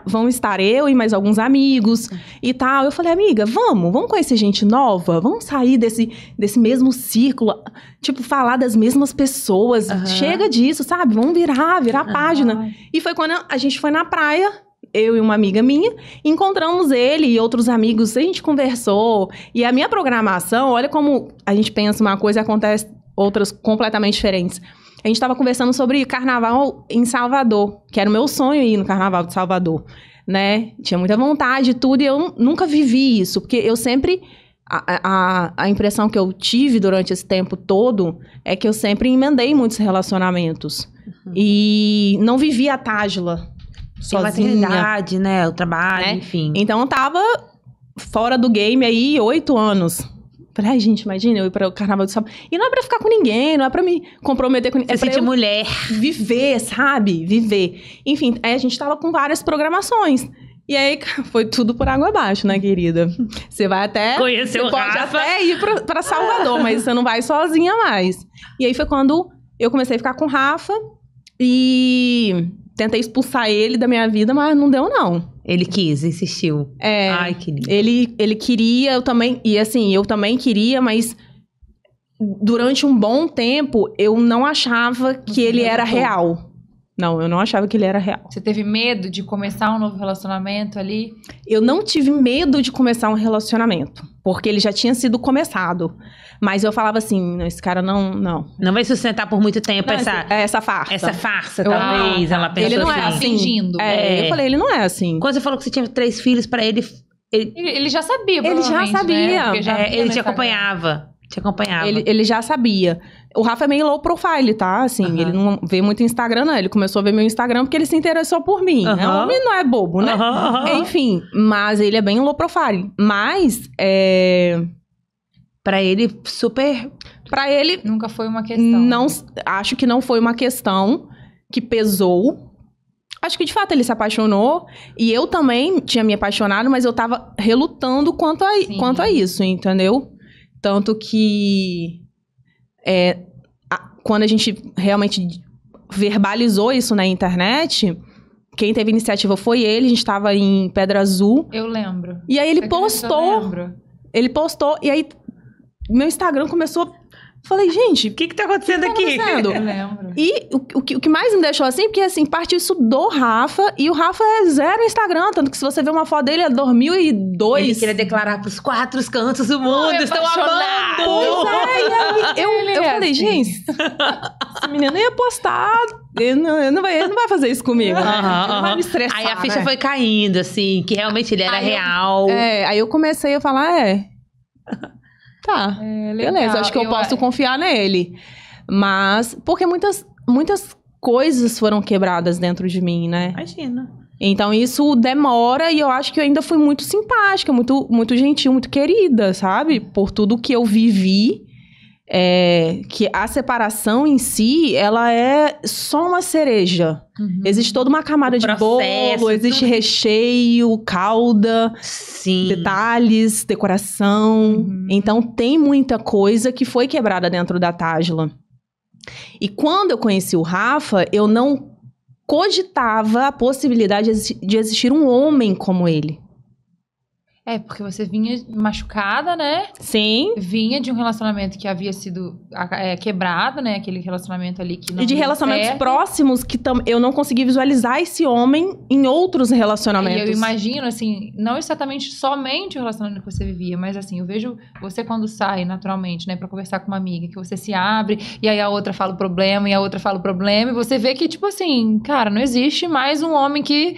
vão estar eu e mais alguns amigos e tal. Eu falei, amiga, vamos conhecer gente nova? Vamos sair desse mesmo círculo, tipo, falar das mesmas pessoas. Chega disso, sabe? Vamos virar a página. E foi quando a gente foi na praia, eu e uma amiga minha, encontramos ele e outros amigos, a gente conversou. E a minha programação, olha como a gente pensa uma coisa e acontece outras completamente diferentes. A gente estava conversando sobre carnaval em Salvador, que era o meu sonho ir no carnaval de Salvador, né? Tinha muita vontade e tudo, e eu nunca vivi isso, porque eu sempre... A impressão que eu tive durante esse tempo todo é que eu sempre emendei muitos relacionamentos. E não vivi a Tágila sozinha. A maternidade, né? O trabalho, enfim. Então eu tava fora do game aí 8 anos. Falei, ai, gente, imagina eu ir para o carnaval de Salvador. E não é pra ficar com ninguém, não é pra me comprometer com ninguém. Você sente mulher. Viver, sabe? Viver. Enfim, aí a gente tava com várias programações. E aí, foi tudo por água abaixo, né, querida? Você vai até... Conhecer o pode Rafa. até ir pra Salvador, mas você não vai sozinha mais. E aí foi quando eu comecei a ficar com o Rafa e tentei expulsar ele da minha vida, mas não deu, não. Ele quis, insistiu. Ai, que lindo. Ele queria, eu também... E assim, eu também queria, mas... Durante um bom tempo, eu não achava que ele era real. Não, eu não achava que ele era real. Você teve medo de começar um novo relacionamento ali? Eu não tive medo de começar um relacionamento. Porque ele já tinha sido começado. Mas eu falava assim, não, esse cara não... Não vai sustentar por muito tempo essa farsa. Essa farsa, talvez. Ela pensou ele não é assim. Fingindo. Eu falei, ele não é assim. Quando você falou que você tinha 3 filhos pra ele, Ele já sabia, Ele já sabia. né? Porque já via Ele no te Instagram. acompanhava. Ele já sabia. O Rafa é meio low profile, tá? Assim, ele não vê muito Instagram, não. Ele começou a ver meu Instagram porque ele se interessou por mim. Né? O homem não é bobo, né? Enfim, mas ele é bem low profile. Mas, Pra ele, super... pra ele, Nunca foi uma questão. não, acho que não foi uma questão que pesou. Acho que, de fato, ele se apaixonou. E eu também tinha me apaixonado, mas eu tava relutando quanto a isso, entendeu? Tanto que... quando a gente realmente verbalizou isso na internet, quem teve iniciativa foi ele. A gente tava em Pedra Azul. Eu lembro. E aí ele Eu lembro. postou. E aí meu Instagram começou... Falei, gente, O que tá acontecendo aqui? acontecendo? Eu lembro. E o que mais me deixou assim, porque assim, partiu isso do Rafa, e o Rafa é zero Instagram, tanto que se você ver uma foto dele, é 2002. Ele queria declarar pros 4 cantos do mundo, é estão apaixonado. amando! Pois é, e aí Ele eu é falei, assim. gente, esse menino ia postar, ele não vai fazer isso comigo, né? Ele não vai me estressar, Aí a ficha né? foi caindo, assim, que realmente ele era real. Aí eu comecei a falar, tá, Legal. beleza, acho que eu posso confiar nele. Mas, porque muitas coisas foram quebradas dentro de mim, né? Imagina. Então isso demora, e eu acho que eu ainda fui muito simpática, muito, muito gentil, muito querida, sabe? Por tudo que eu vivi. Que a separação em si, ela é só uma cereja. Existe toda uma camada O de processo, bolo, existe tudo. recheio, calda, Sim. detalhes, decoração. Então tem muita coisa que foi quebrada dentro da Tágila. E quando eu conheci o Rafa, eu não cogitava a possibilidade de existir um homem como ele. Porque você vinha machucada, né? Sim. Vinha de um relacionamento que havia sido quebrado, né? Aquele relacionamento ali que não E de deu relacionamentos certo. próximos que eu não consegui visualizar esse homem em outros E relacionamentos. eu imagino, assim, não exatamente somente o relacionamento que você vivia, mas assim, eu vejo você quando sai naturalmente, né, pra conversar com uma amiga, que você se abre, e aí a outra fala o problema, e a outra fala o problema, e você vê que, tipo assim, cara, não existe mais um homem que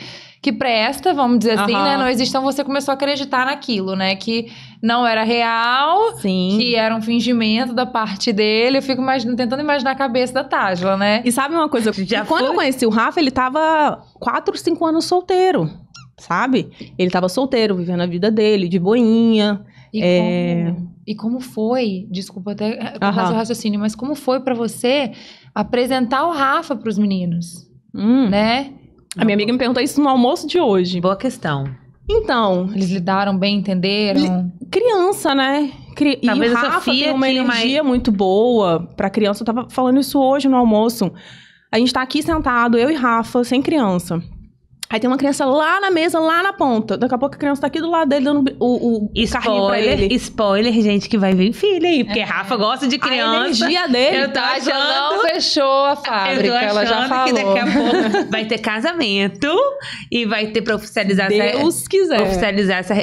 presta, vamos dizer assim, né? Não existe, então você começou a acreditar naquilo, né? Que não era real, Sim. que era um fingimento da parte dele. Eu fico tentando imaginar a cabeça da Tágila, né? E sabe uma coisa? Quando eu conheci o Rafa, ele tava 4, 5 anos solteiro, sabe? Ele tava solteiro, vivendo a vida dele, de boinha. E como foi, desculpa até cortar seu raciocínio, mas como foi pra você apresentar o Rafa pros meninos, né? A minha amiga me perguntou isso no almoço de hoje. Boa questão. Então, Eles lidaram bem, entenderam? criança, né? E Talvez o a Rafa Sofia tem uma tinha energia muito boa pra criança. Eu tava falando isso hoje no almoço. A gente tá aqui sentado, eu e Rafa, sem criança. Aí tem uma criança lá na mesa, lá na ponta. Daqui a pouco a criança tá aqui do lado dele, dando o carrinho pra ele. Spoiler, gente, que vai vir filha aí. Porque Rafa gosta de A criança. energia dele. Eu tô Tágila achando... não fechou a fábrica, Eu tô ela já achando falou. que daqui a pouco vai ter casamento e vai ter pra oficializar, Deus quiser.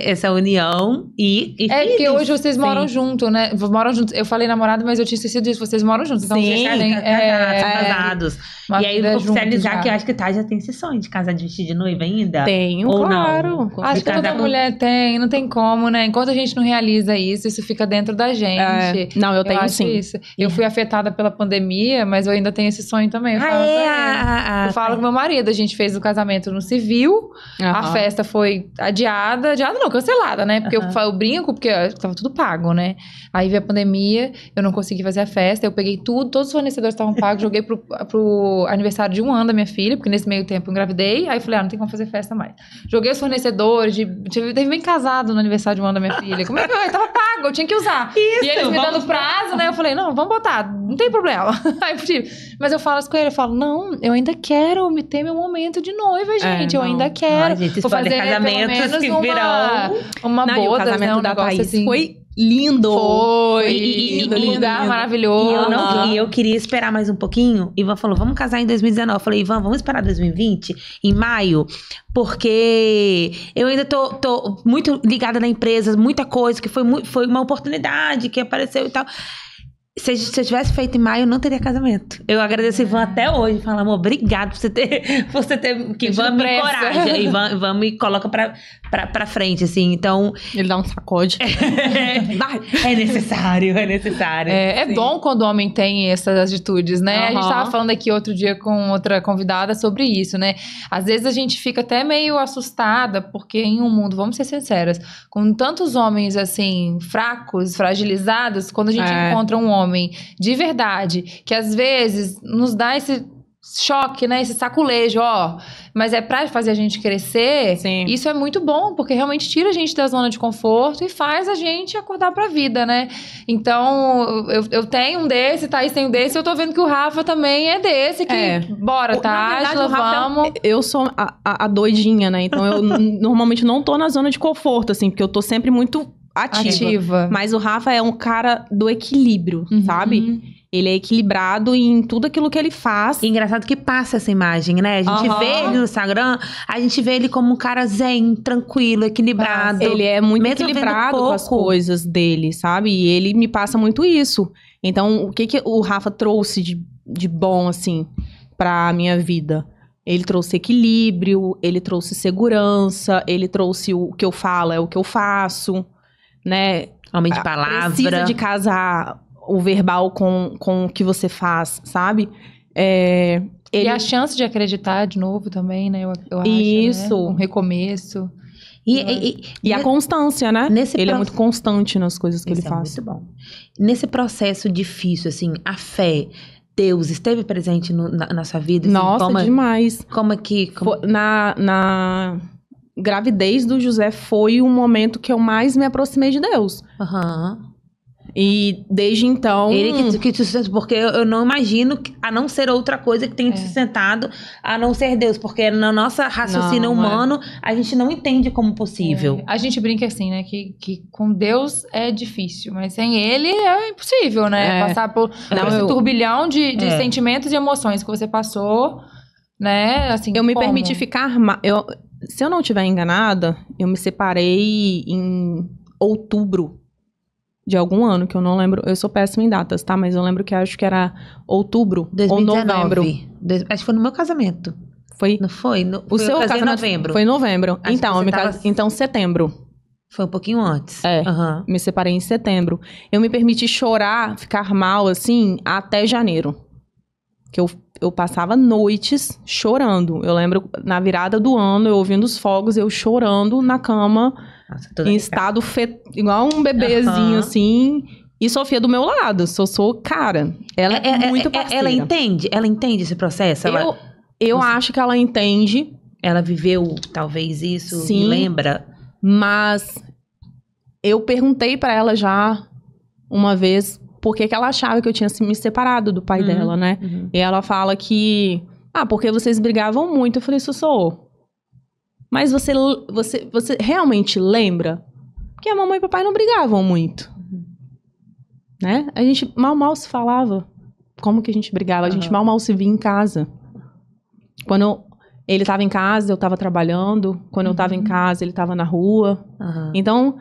essa união e Porque filhos. hoje vocês moram junto, né? Moram juntos. Eu falei namorado, mas eu tinha esquecido disso. Vocês moram juntos. Então Sim, vocês têm, casados. uma E aí, vida oficializar juntos que eu já. acho que Tágila tem esse sonho de casar de vestido de noiva ainda. Tenho, Ou claro. não? Acho que toda mulher tem, não tem como, né? Enquanto a gente não realiza isso fica dentro da gente. Não, eu tenho acho sim. Isso. Eu fui afetada pela pandemia, mas eu ainda tenho esse sonho também. Eu falo, com ele. Eu falo com meu marido, a gente fez o casamento no civil, a festa foi adiada não, cancelada, né? Porque eu brinco, porque tava tudo pago, né? Aí veio a pandemia, eu não consegui fazer a festa, eu peguei tudo, todos os fornecedores estavam pagos, joguei pro aniversário de 1 ano da minha filha, porque nesse meio tempo eu engravidei, aí falei, não tem como fazer festa mais. Joguei os fornecedores, teve bem casado no aniversário de 1 ano da minha filha. Como é que eu tava pago, eu tinha que usar. Isso, e eles me dando prazo, né? Eu falei, não, vamos botar, não tem problema. Aí, mas eu falo isso com ele, eu falo, não, eu ainda quero ter meu momento de noiva, gente, eu ainda quero. Gente, vou fazer casamentos pelo que menos virão. uma Não, e o boda, casamento né? Um da negócio Thaís assim. foi lindo. Foi. Lindo, Um lugar lindo. maravilhoso. E eu queria esperar mais um pouquinho. Ivan falou, vamos casar em 2019. Eu falei, Ivan, vamos esperar 2020, em maio, porque eu ainda tô muito ligada na empresa, muita coisa, que foi uma oportunidade que apareceu e tal. Se eu tivesse feito em maio, eu não teria casamento. Eu agradeço Ivan até hoje. Falo, amor, obrigado por você ter que Ivan me encoraja. Ivan me coloca pra frente, assim. Então... Ele dá um sacode. É necessário. É bom quando o homem tem essas atitudes, né? A gente tava falando aqui outro dia com outra convidada sobre isso, né? Às vezes a gente fica até meio assustada, porque em um mundo, vamos ser sinceras, com tantos homens, assim, fracos, fragilizados, quando a gente encontra um homem de verdade, que às vezes nos dá esse choque, né? Esse saculejo, mas é pra fazer a gente crescer. Sim. Isso é muito bom, porque realmente tira a gente da zona de conforto e faz a gente acordar pra vida, né? Então, eu tenho um desse, Thaís tem um desse, eu tô vendo que o Rafa também é desse, que bora, Táchila, vamos. Eu sou a doidinha, né? Então, eu normalmente não tô na zona de conforto, assim, porque eu tô sempre muito ativa. Mas o Rafa é um cara do equilíbrio, sabe? Ele é equilibrado em tudo aquilo que ele faz. E engraçado que passa essa imagem, né? A gente vê ele no Instagram, a gente vê ele como um cara zen, tranquilo, equilibrado. Ele é muito equilibrado com as coisas dele, sabe? E ele me passa muito isso. Então, o que o Rafa trouxe de bom, assim, pra minha vida? Ele trouxe equilíbrio, ele trouxe segurança, ele trouxe o que eu falo é o que eu faço, né? Homem de palavra. Precisa de casar o verbal com o que você faz, sabe? E a chance de acreditar de novo também, né? Eu acho, isso. Né? Um recomeço. E a constância, né? Ele é muito constante nas coisas que ele faz. Muito bom. Nesse processo difícil, assim, a fé, Deus esteve presente na sua vida? Assim, nossa, demais. Como é que... Na gravidez do José foi o momento que eu mais me aproximei de Deus. E desde então... Ele que te sustentou, porque eu não imagino, a não ser outra coisa que tenha te sustentado, a não ser Deus. Porque na nossa raciocínio humano, a gente não entende como possível. A gente brinca assim, né? Que com Deus é difícil, mas sem Ele é impossível, né? Passar por esse turbilhão de sentimentos e emoções que você passou, né? Assim, eu me permiti ficar... Se eu não estiver enganada, eu me separei em outubro de algum ano, que eu não lembro. Eu sou péssima em datas, tá? Mas eu lembro que acho que era outubro 2019. Ou novembro. Acho que foi no meu casamento. Foi? Não foi? O seu casamento novembro. Foi em novembro. Então, setembro. Foi um pouquinho antes. Me separei em setembro. Eu me permiti chorar, ficar mal, assim, até janeiro. Que eu passava noites chorando. Eu lembro, na virada do ano, eu ouvindo os fogos, eu chorando na cama... Nossa, em estado igual um bebezinho, assim. E Sofia do meu lado. Cara, ela é muito parceira. Ela entende esse processo? Eu acho que ela entende. Ela viveu, talvez, isso? Sim, me lembra? Mas eu perguntei pra ela já uma vez por que ela achava que eu tinha me separado do pai dela, né? E ela fala que... porque vocês brigavam muito. Eu falei, Sossô... Mas você realmente lembra? Porque a mamãe e o papai não brigavam muito. Né? A gente mal se falava. Como que a gente brigava? A gente mal se via em casa. Quando ele estava em casa, eu estava trabalhando. Quando eu estava em casa, ele estava na rua. Então,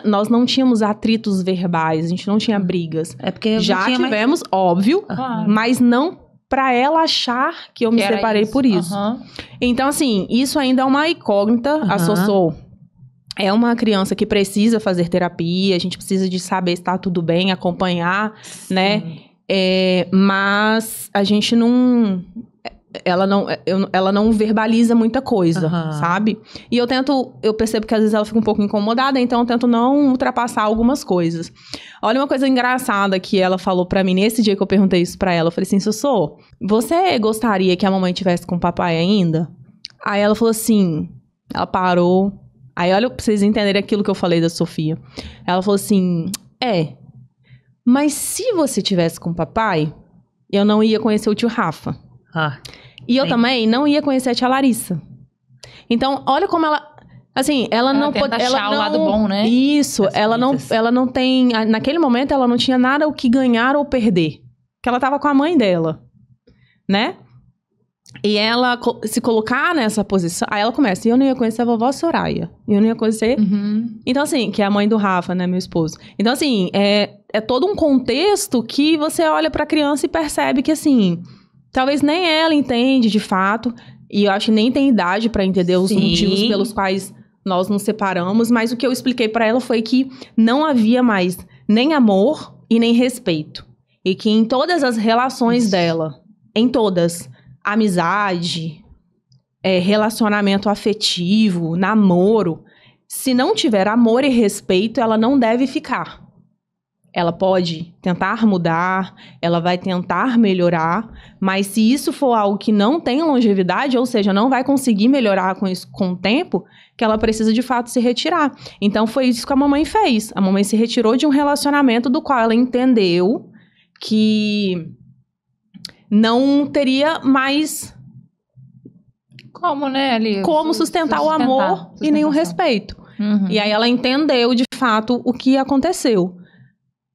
nós não tínhamos atritos verbais. A gente não tinha brigas. É porque já tivemos, óbvio, mas não... pra ela achar que eu me separei por isso. Então, assim, isso ainda é uma incógnita. A Sossô é uma criança que precisa fazer terapia, a gente precisa de saber se tá tudo bem, acompanhar, né? Mas a gente não... Ela não verbaliza muita coisa, sabe? E eu percebo que às vezes ela fica um pouco incomodada, então eu tento não ultrapassar algumas coisas. Olha uma coisa engraçada que ela falou pra mim nesse dia que eu perguntei isso pra ela. Eu falei assim, Sossô, você gostaria que a mamãe tivesse com o papai ainda? Aí ela falou assim, ela parou. Aí olha pra vocês entenderem aquilo que eu falei da Sofia. Ela falou assim, mas se você tivesse com o papai, eu não ia conhecer o tio Rafa. E eu também não ia conhecer a tia Larissa. Então, olha como ela... Assim, ela não pode... Ela achar o lado bom, né? Isso. Ela não tem... Naquele momento, ela não tinha nada o que ganhar ou perder. Porque ela tava com a mãe dela. Né? E ela se colocar nessa posição... Aí ela começa... E eu não ia conhecer a vovó Soraya. E eu não ia conhecer... Então, assim... Que é a mãe do Rafa, né? Meu esposo. Então, assim... É todo um contexto que você olha pra criança e percebe que, assim... Talvez nem ela entende, de fato. E eu acho que nem tem idade pra entender os motivos pelos quais nós nos separamos, mas o que eu expliquei pra ela foi que não havia mais nem amor e nem respeito. E que em todas as relações dela, em todas, amizade, relacionamento afetivo, namoro, se não tiver amor e respeito, ela não deve ficar. Ela pode tentar mudar, ela vai tentar melhorar, mas se isso for algo que não tem longevidade, ou seja, não vai conseguir melhorar com isso com o tempo, que ela precisa de fato se retirar. Então foi isso que a mamãe fez. A mamãe se retirou de um relacionamento do qual ela entendeu que não teria mais como, né, ali? Como sustentar o amor e nem o respeito. Uhum. E aí ela entendeu, de fato, o que aconteceu.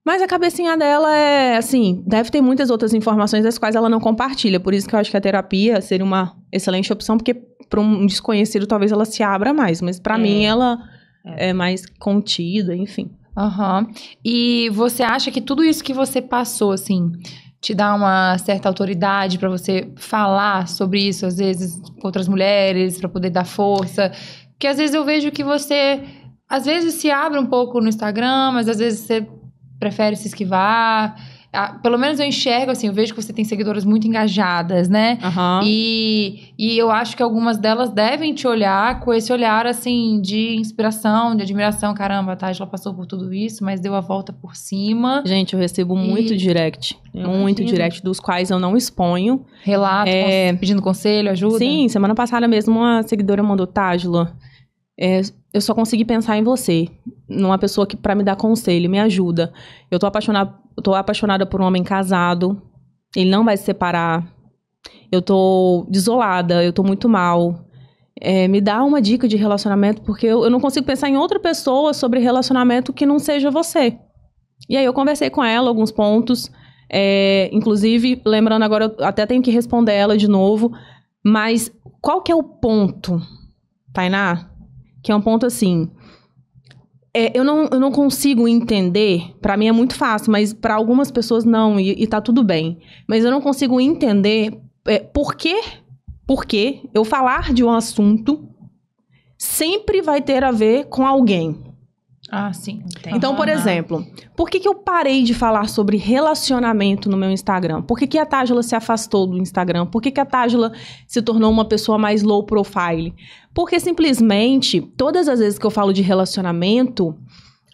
Mas a cabecinha dela é, assim, deve ter muitas outras informações das quais ela não compartilha. Por isso que eu acho que a terapia seria uma excelente opção, porque para um desconhecido talvez ela se abra mais. Mas para mim ela é mais contida, enfim. Aham. E você acha que tudo isso que você passou, assim, te dá uma certa autoridade pra você falar sobre isso, às vezes, com outras mulheres, pra poder dar força? Porque às vezes eu vejo que você, às vezes, se abre um pouco no Instagram, mas às vezes você prefere se esquivar. Pelo menos eu enxergo, assim, eu vejo que você tem seguidoras muito engajadas, né? Uhum. E eu acho que algumas delas devem te olhar com esse olhar, assim, de inspiração, de admiração. Caramba, a Tágila passou por tudo isso, mas deu a volta por cima. Gente, eu recebo muito direct. Muito direct, dos quais eu não exponho. Relato, pedindo conselho, ajuda? Sim, semana passada mesmo uma seguidora mandou: Tágila, eu só consegui pensar em você. Numa pessoa que pra me dar conselho, me ajuda. Eu tô apaixonada por um homem casado. Ele não vai se separar. Eu tô desolada, eu tô muito mal. Me dá uma dica de relacionamento, porque eu não consigo pensar em outra pessoa sobre relacionamento que não seja você. E aí eu conversei com ela alguns pontos. Inclusive, lembrando agora, eu até tenho que responder ela de novo. Mas qual que é o ponto, Tainá? Que é um ponto assim... Eu não consigo entender, pra mim é muito fácil, mas pra algumas pessoas não, e tá tudo bem. Mas eu não consigo entender por que eu falar de um assunto sempre vai ter a ver com alguém. Ah, sim. Então, por exemplo, por que eu parei de falar sobre relacionamento no meu Instagram? Por que a Tágila se afastou do Instagram? Por que a Tágila se tornou uma pessoa mais low profile? Porque simplesmente, todas as vezes que eu falo de relacionamento,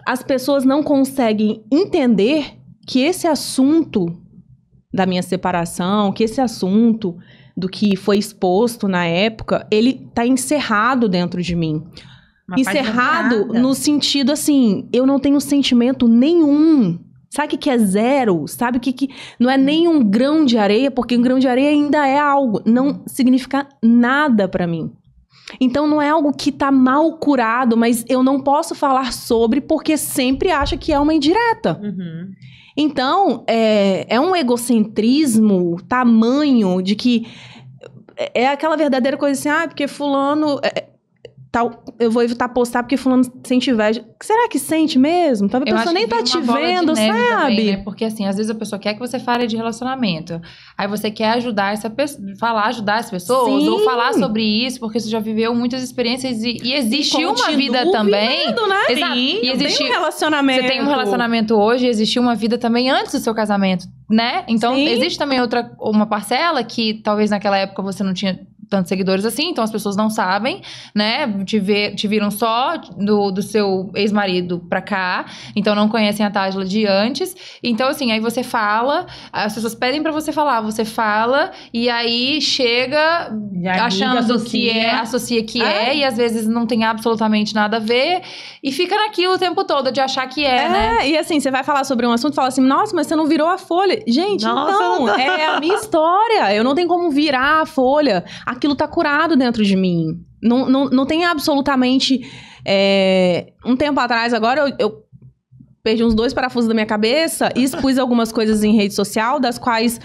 as pessoas não conseguem entender que esse assunto da minha separação, que esse assunto do que foi exposto na época, ele tá encerrado dentro de mim. Encerrado no sentido assim, eu não tenho sentimento nenhum. Sabe o que é zero? Sabe que não é nem um grão de areia, porque um grão de areia ainda é algo. Não significa nada pra mim. Então não é algo que tá mal curado, mas eu não posso falar sobre porque sempre acha que é uma indireta. Uhum. Então, é um egocentrismo tamanho de que é aquela verdadeira coisa assim, porque fulano... eu vou evitar postar porque fulano sente inveja. Será que sente mesmo? A pessoa nem tá te vendo, sabe? Também, né? Porque assim, às vezes a pessoa quer que você fale de relacionamento. Aí você quer ajudar essa pessoa, ajudar as pessoas, Sim. ou falar sobre isso, porque você já viveu muitas experiências e existe uma vida também. Vivendo, né? Exato. Sim, E existe um relacionamento. Você tem um relacionamento hoje, existiu uma vida também antes do seu casamento, né? Então, Sim. existe também uma parcela que talvez naquela época você não tinha tantos seguidores assim, então as pessoas não sabem, né? Te viram só do seu ex-marido pra cá, então não conhecem a Tágila de antes. Então, assim, aí você fala, as pessoas pedem pra você falar, você fala, e aí chega Já achando associa que e às vezes não tem absolutamente nada a ver, e fica naquilo o tempo todo de achar que né? E assim, você vai falar sobre um assunto e fala assim, nossa, mas você não virou a folha. Gente, não, é a minha história, eu não tenho como virar a folha. Aquilo tá curado dentro de mim. Não tem absolutamente... Um tempo atrás, agora, eu perdi uns 2 parafusos da minha cabeça e expus algumas coisas em rede social, das quais...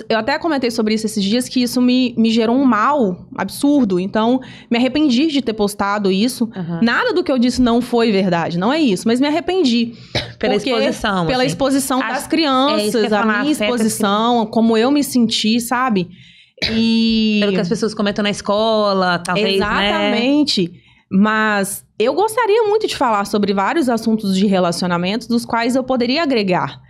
Eu até comentei sobre isso esses dias, que isso me gerou um mal absurdo. Então, me arrependi de ter postado isso. Uhum. Nada do que eu disse não foi verdade, não é isso. Mas me arrependi. Pela exposição. Pela exposição das crianças, a minha exposição, como eu me senti, sabe? Pelo que as pessoas comentam na escola, talvez, exatamente. Né? Mas eu gostaria muito de falar sobre vários assuntos de relacionamentos dos quais eu poderia agregar.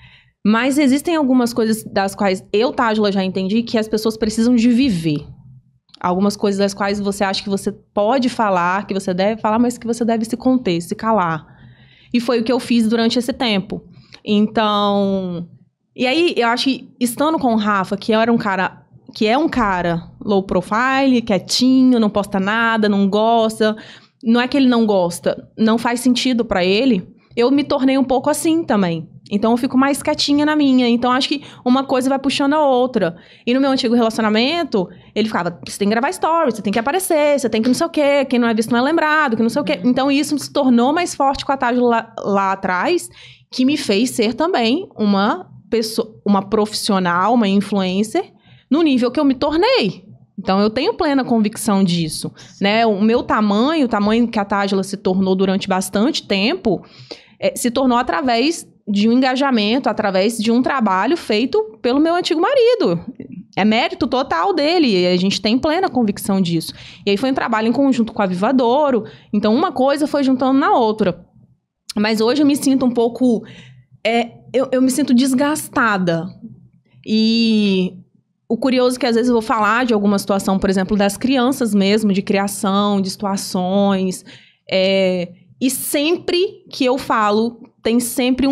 Mas existem algumas coisas das quais eu, Tágila, já entendi que as pessoas precisam de viver. Algumas coisas das quais você acha que você pode falar, que você deve falar, mas que você deve se conter, se calar. E foi o que eu fiz durante esse tempo. Então... E aí, eu acho que estando com o Rafa, que é um cara low profile, quietinho, não posta nada, não gosta. Não é que ele não gosta, não faz sentido pra ele. Eu me tornei um pouco assim também. Então, eu fico mais quietinha na minha. Então, acho que uma coisa vai puxando a outra. E no meu antigo relacionamento, ele ficava, você tem que gravar stories, você tem que aparecer, você tem que não sei o quê, quem não é visto não é lembrado, que não sei o quê. Então, isso se tornou mais forte com a Tágila lá atrás, que me fez ser também uma pessoa, uma profissional, uma influencer, no nível que eu me tornei. Então, eu tenho plena convicção disso, né? O meu tamanho, o tamanho que a Tágila se tornou durante bastante tempo, se tornou através de um engajamento, através de um trabalho feito pelo meu antigo marido. É mérito total dele, e a gente tem plena convicção disso. E aí foi um trabalho em conjunto com a Vivadouro, então uma coisa foi juntando na outra. Mas hoje eu me sinto um pouco... eu me sinto desgastada. E o curioso é que às vezes eu vou falar de alguma situação, por exemplo, das crianças mesmo, de criação, de situações. E sempre que eu falo, tem sempre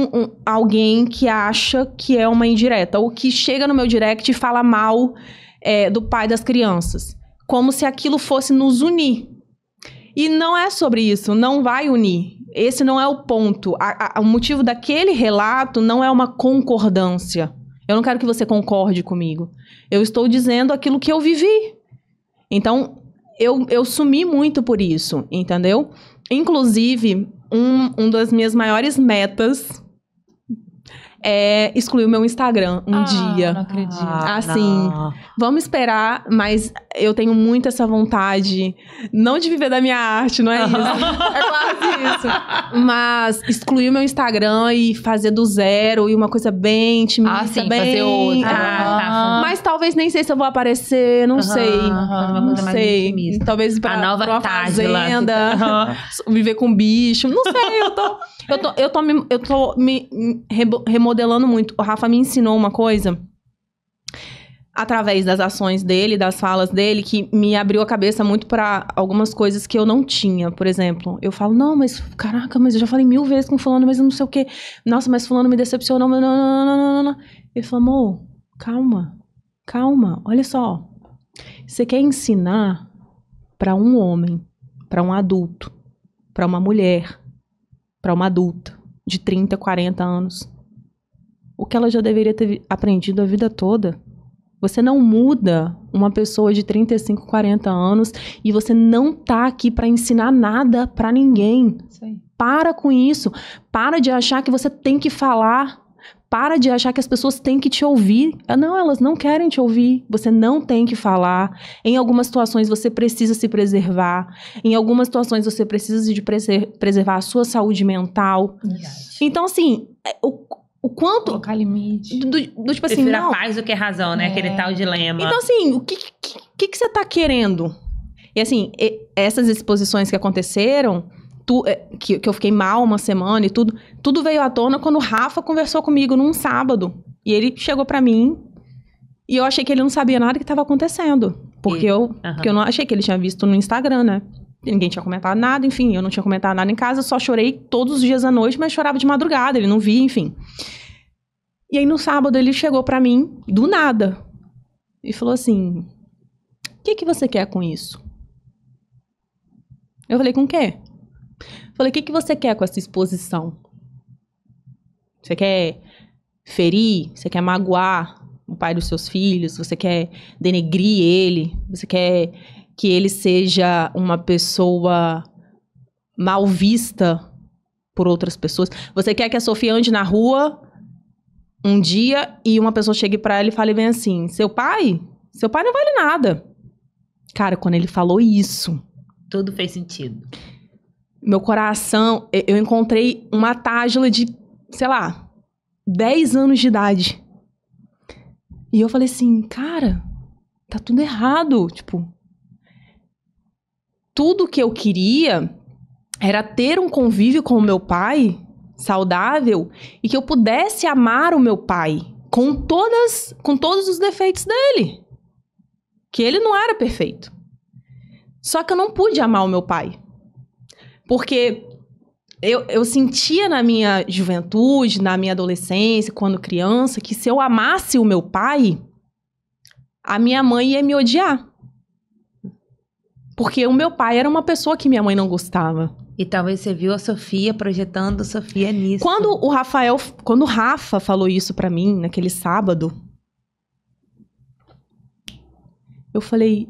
alguém que acha que é uma indireta. Ou que chega no meu direct e fala mal do pai das crianças. Como se aquilo fosse nos unir. E não é sobre isso, não vai unir. Esse não é o ponto. O motivo daquele relato não é uma concordância. Eu não quero que você concorde comigo. Eu estou dizendo aquilo que eu vivi. Então, eu sumi muito por isso, entendeu? Inclusive, uma das minhas maiores metas é excluir o meu Instagram um dia. Não acredito. Assim, não. Vamos esperar, mas eu tenho muito essa vontade, não de viver da minha arte, não é isso? É quase isso. Mas excluir o meu Instagram e fazer do zero, e uma coisa bem intimista, sim, bem... fazer outra. Mas talvez nem sei se eu vou aparecer, não sei. Não sei. Talvez pra uma fazenda, viver com bicho, não sei, eu tô me remodelando muito. O Rafa me ensinou uma coisa, através das ações dele, das falas dele, que me abriu a cabeça muito para algumas coisas que eu não tinha. Por exemplo, eu falo, não, mas caraca, mas eu já falei 1000 vezes com fulano, mas eu não sei o quê. Nossa, mas fulano me decepcionou, não. Ele falou, amor, calma, olha só. Você quer ensinar para um homem, para um adulto, para uma mulher, para uma adulta de 30, 40 anos, o que ela já deveria ter aprendido a vida toda. Você não muda uma pessoa de 35, 40 anos e você não tá aqui para ensinar nada para ninguém. Sim. Para com isso. Para de achar que você tem que falar. Para de achar que as pessoas têm que te ouvir. Não, elas não querem te ouvir. Você não tem que falar. Em algumas situações você precisa se preservar. Em algumas situações você precisa de preservar a sua saúde mental. Então, assim, o quanto... Colocar limite. Tipo assim, Prefiro não... a paz do que a razão, né? Aquele tal dilema. Então, assim, o que você tá querendo? E, assim, essas exposições que aconteceram, que eu fiquei mal uma semana e tudo veio à tona quando o Rafa conversou comigo num sábado. E ele chegou pra mim e eu achei que ele não sabia nada que tava acontecendo. Porque eu não achei que ele tinha visto no Instagram, né? Ninguém tinha comentado nada, enfim, eu não tinha comentado nada em casa, só chorei todos os dias à noite, mas chorava de madrugada, ele não via, enfim. E aí no sábado ele chegou pra mim, do nada, e falou assim, o que você quer com isso? Eu falei, com o quê? Falei, o que você quer com essa exposição? Você quer ferir? Você quer magoar o pai dos seus filhos? Você quer denegrir ele? Você quer que ele seja uma pessoa mal vista por outras pessoas? Você quer que a Sofia ande na rua um dia e uma pessoa chegue pra ela e fale bem assim, seu pai não vale nada. Cara, quando ele falou isso... Tudo fez sentido. Meu coração... Eu encontrei uma Tágila de, sei lá, 10 anos de idade. E eu falei assim, cara, tá tudo errado, tipo... Tudo que eu queria era ter um convívio com o meu pai saudável e que eu pudesse amar o meu pai com todos os defeitos dele. Que ele não era perfeito. Só que eu não pude amar o meu pai. Porque eu sentia na minha juventude, na minha adolescência, quando criança, que se eu amasse o meu pai, a minha mãe ia me odiar. Porque o meu pai era uma pessoa que minha mãe não gostava. E talvez você viu a Sofia projetando a Sofia nisso. Quando o Rafa falou isso pra mim, naquele sábado, eu falei,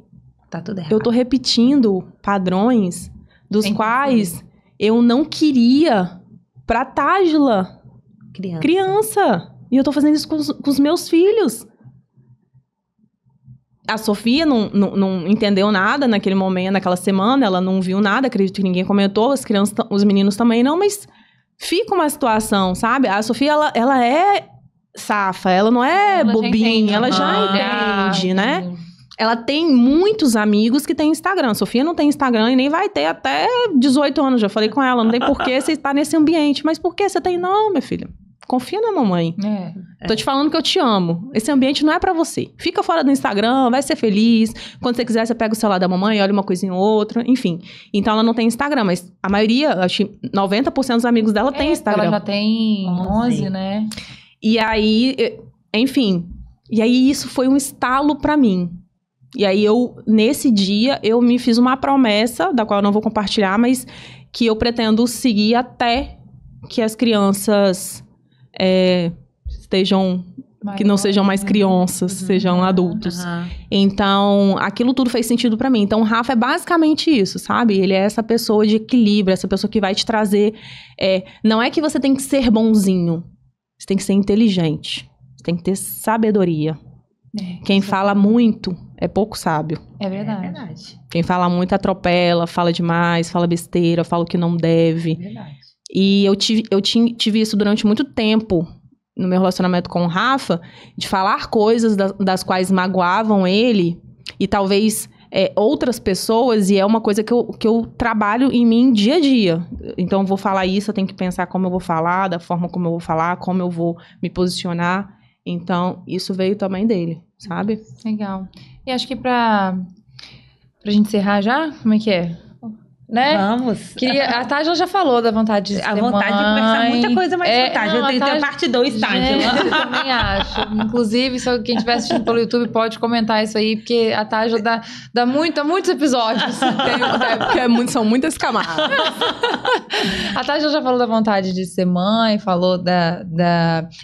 tá tudo errado. Eu tô repetindo padrões dos quais eu não queria pra Tágila. Criança. E eu tô fazendo isso com os meus filhos. A Sofia não entendeu nada naquele momento, naquela semana, ela não viu nada, acredito que ninguém comentou, as crianças, os meninos também não, mas fica uma situação, sabe? A Sofia, ela é safa, ela não é bobinha, ela já entende, né? Ela tem muitos amigos que têm Instagram. A Sofia não tem Instagram e nem vai ter até 18 anos, já falei com ela, não tem por que você estar nesse ambiente. Mas por que você tem? Não, minha filha. Confia na mamãe. Tô te falando que eu te amo. Esse ambiente não é pra você. Fica fora do Instagram, vai ser feliz. Quando você quiser, você pega o celular da mamãe, olha uma coisinha ou outra, enfim. Então, ela não tem Instagram, mas a maioria, acho que 90% dos amigos dela tem Instagram. Ela já tem 11, né? E aí, enfim. E aí, isso foi um estalo pra mim. E aí, nesse dia, eu me fiz uma promessa, da qual eu não vou compartilhar, mas que eu pretendo seguir até que as crianças... que não sejam mais crianças, sejam adultos. Então, aquilo tudo fez sentido pra mim. Então, o Rafa é basicamente isso, sabe? Ele é essa pessoa de equilíbrio, essa pessoa que vai te trazer... não é que você tem que ser bonzinho, você tem que ser inteligente, você tem que ter sabedoria. Quem fala muito é pouco sábio. É verdade. Quem fala muito atropela, fala demais, fala besteira, fala o que não deve. Verdade. E eu tive isso durante muito tempo no meu relacionamento com o Rafa, de falar coisas das quais magoavam ele e talvez outras pessoas, e é uma coisa que eu trabalho em mim dia a dia. Então, eu vou falar isso, eu tenho que pensar como eu vou falar, da forma como eu vou falar, como eu vou me posicionar. Então, isso veio também dele, sabe? Legal. E acho que pra gente encerrar já, como é que é? Né? Vamos. A Tágila já falou da vontade de ser mãe. A vontade de conversar muita coisa mais com Tágila. Tem que ter parte 2, Tágila. Eu também acho. Inclusive, se quem estiver assistindo pelo YouTube pode comentar isso aí, porque a Tágila dá muitos episódios. São muitas camadas. A Tágila já falou da vontade de ser mãe, falou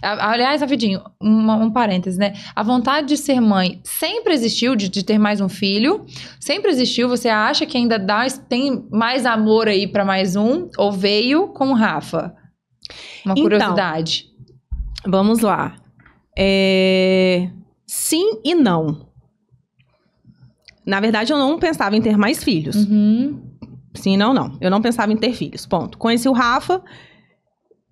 aliás, rapidinho, um parêntese, né? A vontade de ser mãe sempre existiu, de ter mais um filho? Sempre existiu? Você acha que ainda tem mais amor aí pra mais um? Ou veio com o Rafa? Uma curiosidade. Vamos lá. Sim e não. Na verdade, eu não pensava em ter mais filhos. Sim e não. Eu não pensava em ter filhos, ponto. Conheci o Rafa,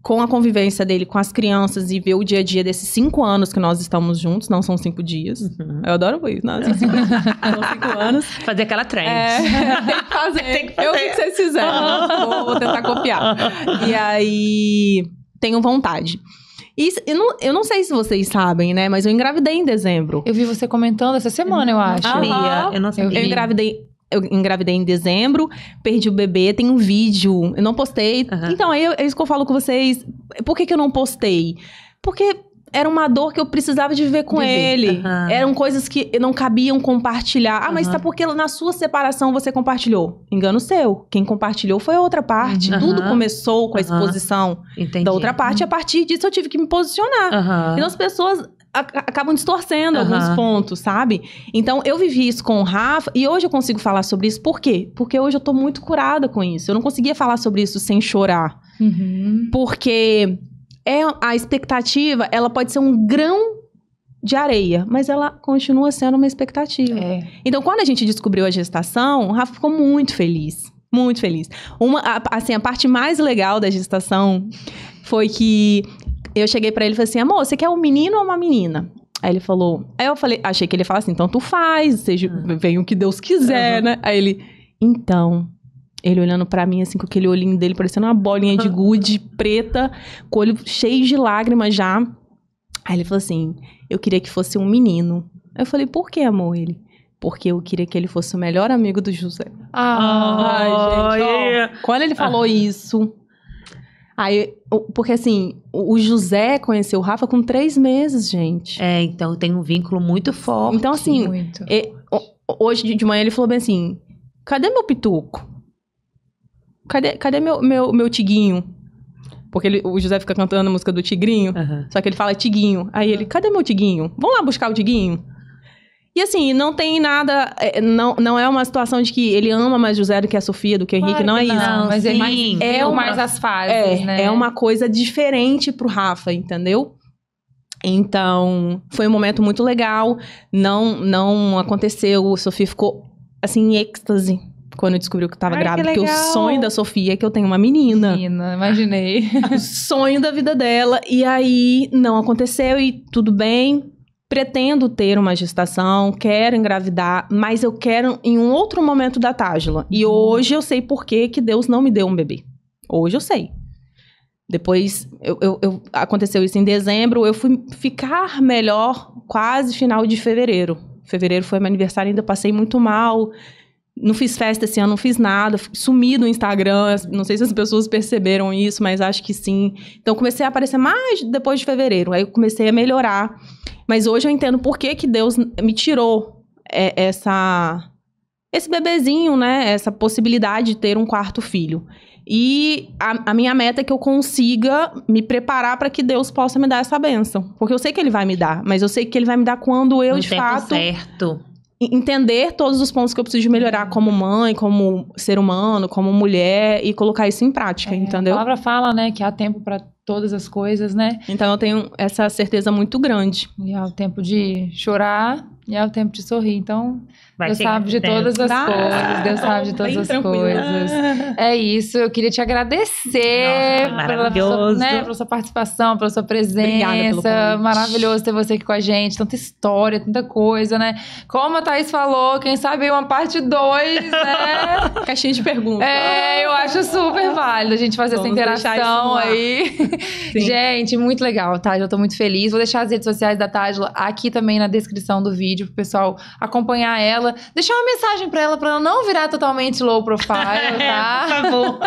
com a convivência dele com as crianças e ver o dia a dia desses 5 anos que nós estamos juntos. Não são 5 dias. Eu adoro isso. Não, são 5 dias. São 5 anos. Fazer aquela trend. Tem que fazer. Eu vi que vocês fizeram. Vou tentar copiar. E aí, tenho vontade. Eu não sei se vocês sabem, né? Mas eu engravidei em dezembro. Eu vi você comentando essa semana, eu acho. Eu não sabia. Eu engravidei em dezembro, perdi o bebê, tem um vídeo, eu não postei. Então, aí é isso que eu falo com vocês. Por que eu não postei? Porque era uma dor que eu precisava de viver com ele. Eram coisas que não cabiam compartilhar. Mas tá porque na sua separação você compartilhou. Engano seu. Quem compartilhou foi a outra parte. Tudo começou com a exposição da outra parte. E a partir disso eu tive que me posicionar. Então as pessoas acabam distorcendo alguns pontos, sabe? Então, eu vivi isso com o Rafa e hoje eu consigo falar sobre isso. Por quê? Porque hoje eu tô muito curada com isso. Eu não conseguia falar sobre isso sem chorar. Porque a expectativa, ela pode ser um grão de areia, mas ela continua sendo uma expectativa. Então, quando a gente descobriu a gestação, o Rafa ficou muito feliz. Muito feliz. A parte mais legal da gestação foi que eu cheguei pra ele e falei assim, amor, você quer um menino ou uma menina? Aí ele falou... Aí eu falei, achei que ele ia falar assim, então tu faz, seja, vem o que Deus quiser, né? Aí ele, então, Ele olhando pra mim, assim, com aquele olhinho dele, parecendo uma bolinha de gude preta, com o olho cheio de lágrimas já. Aí ele falou assim, eu queria que fosse um menino. Eu falei, por que, amor? Ele, porque eu queria que ele fosse o melhor amigo do José. Ai, gente, quando ele falou isso... Aí, porque assim, o José conheceu o Rafa com 3 meses, gente. Então tem um vínculo muito forte. Então, assim, hoje de manhã ele falou bem assim, cadê meu pituco? Cadê meu tiguinho? Porque o José fica cantando a música do tigrinho, só que ele fala tiguinho. Aí ele, cadê meu tiguinho? Vamos lá buscar o tiguinho? E assim, não tem nada... Não é uma situação de que ele ama mais José do que a Sofia, do que o Henrique, não é isso. Não, mas sim, é mais as fases, né? É uma coisa diferente pro Rafa, entendeu? Então, foi um momento muito legal. Não aconteceu, a Sofia ficou, assim, em êxtase quando descobriu que tava grávida. Porque o sonho da Sofia é que eu tenha uma menina. Menina, imaginei. O sonho da vida dela. E aí, não aconteceu e tudo bem. Pretendo ter uma gestação, quero engravidar, mas eu quero em um outro momento da Tágila. E hoje eu sei por que Deus não me deu um bebê. Hoje eu sei. Depois, aconteceu isso em dezembro, eu fui ficar melhor quase final de fevereiro. Fevereiro foi meu aniversário, ainda passei muito mal. Não fiz festa esse ano, não fiz nada. Sumi do Instagram, não sei se as pessoas perceberam isso, mas acho que sim. Então, comecei a aparecer mais depois de fevereiro. Aí, eu comecei a melhorar. Mas hoje eu entendo por que Deus me tirou esse bebezinho, né? Essa possibilidade de ter um 4º filho. E a minha meta é que eu consiga me preparar para que Deus possa me dar essa bênção. Porque eu sei que Ele vai me dar, mas eu sei que Ele vai me dar quando eu, de fato... certo. Entender todos os pontos que eu preciso melhorar como mãe, como ser humano, como mulher e colocar isso em prática, entendeu? A palavra fala, né, que há tempo para todas as coisas, né? Então eu tenho essa certeza muito grande. E há o tempo de chorar e há o tempo de sorrir. Então, Deus sabe de todas as coisas. Deus sabe de todas as coisas. É isso. Eu queria te agradecer pela sua participação, pela sua presença. Maravilhoso ter você aqui com a gente. Tanta história, tanta coisa, né? Como a Thaís falou, quem sabe uma parte 2, né? Caixinha de perguntas. Eu acho super válido a gente fazer essa interação aí. Sim. Gente, muito legal, tá? Eu tô muito feliz. Vou deixar as redes sociais da Tágila aqui também na descrição do vídeo pro pessoal acompanhar ela. Deixar uma mensagem pra ela não virar totalmente low profile, tá? Por favor.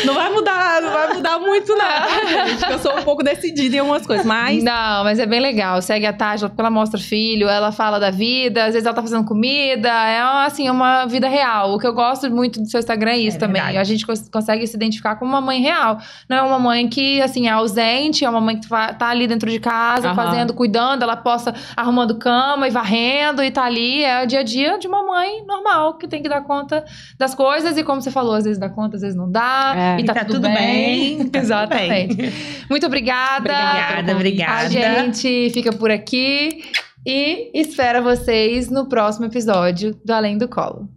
Não vai mudar muito nada, gente. Eu sou um pouco decidida em algumas coisas, mas... Não, mas é bem legal. Segue a Tágila porque ela mostra filho, ela fala da vida, às vezes ela tá fazendo comida. É uma vida real. O que eu gosto muito do seu Instagram é isso também. Verdade. A gente consegue se identificar como uma mãe real. Não é uma mãe que, assim, é ausente, é uma mãe que tá ali dentro de casa, fazendo, cuidando, ela posta arrumando cama e varrendo e tá ali. É o dia a dia de uma mãe normal, que tem que dar conta das coisas. E como você falou, às vezes dá conta, às vezes não dá. E tá tudo bem. Exatamente. Muito obrigada. Obrigada. A gente fica por aqui e espera vocês no próximo episódio do Além do Colo.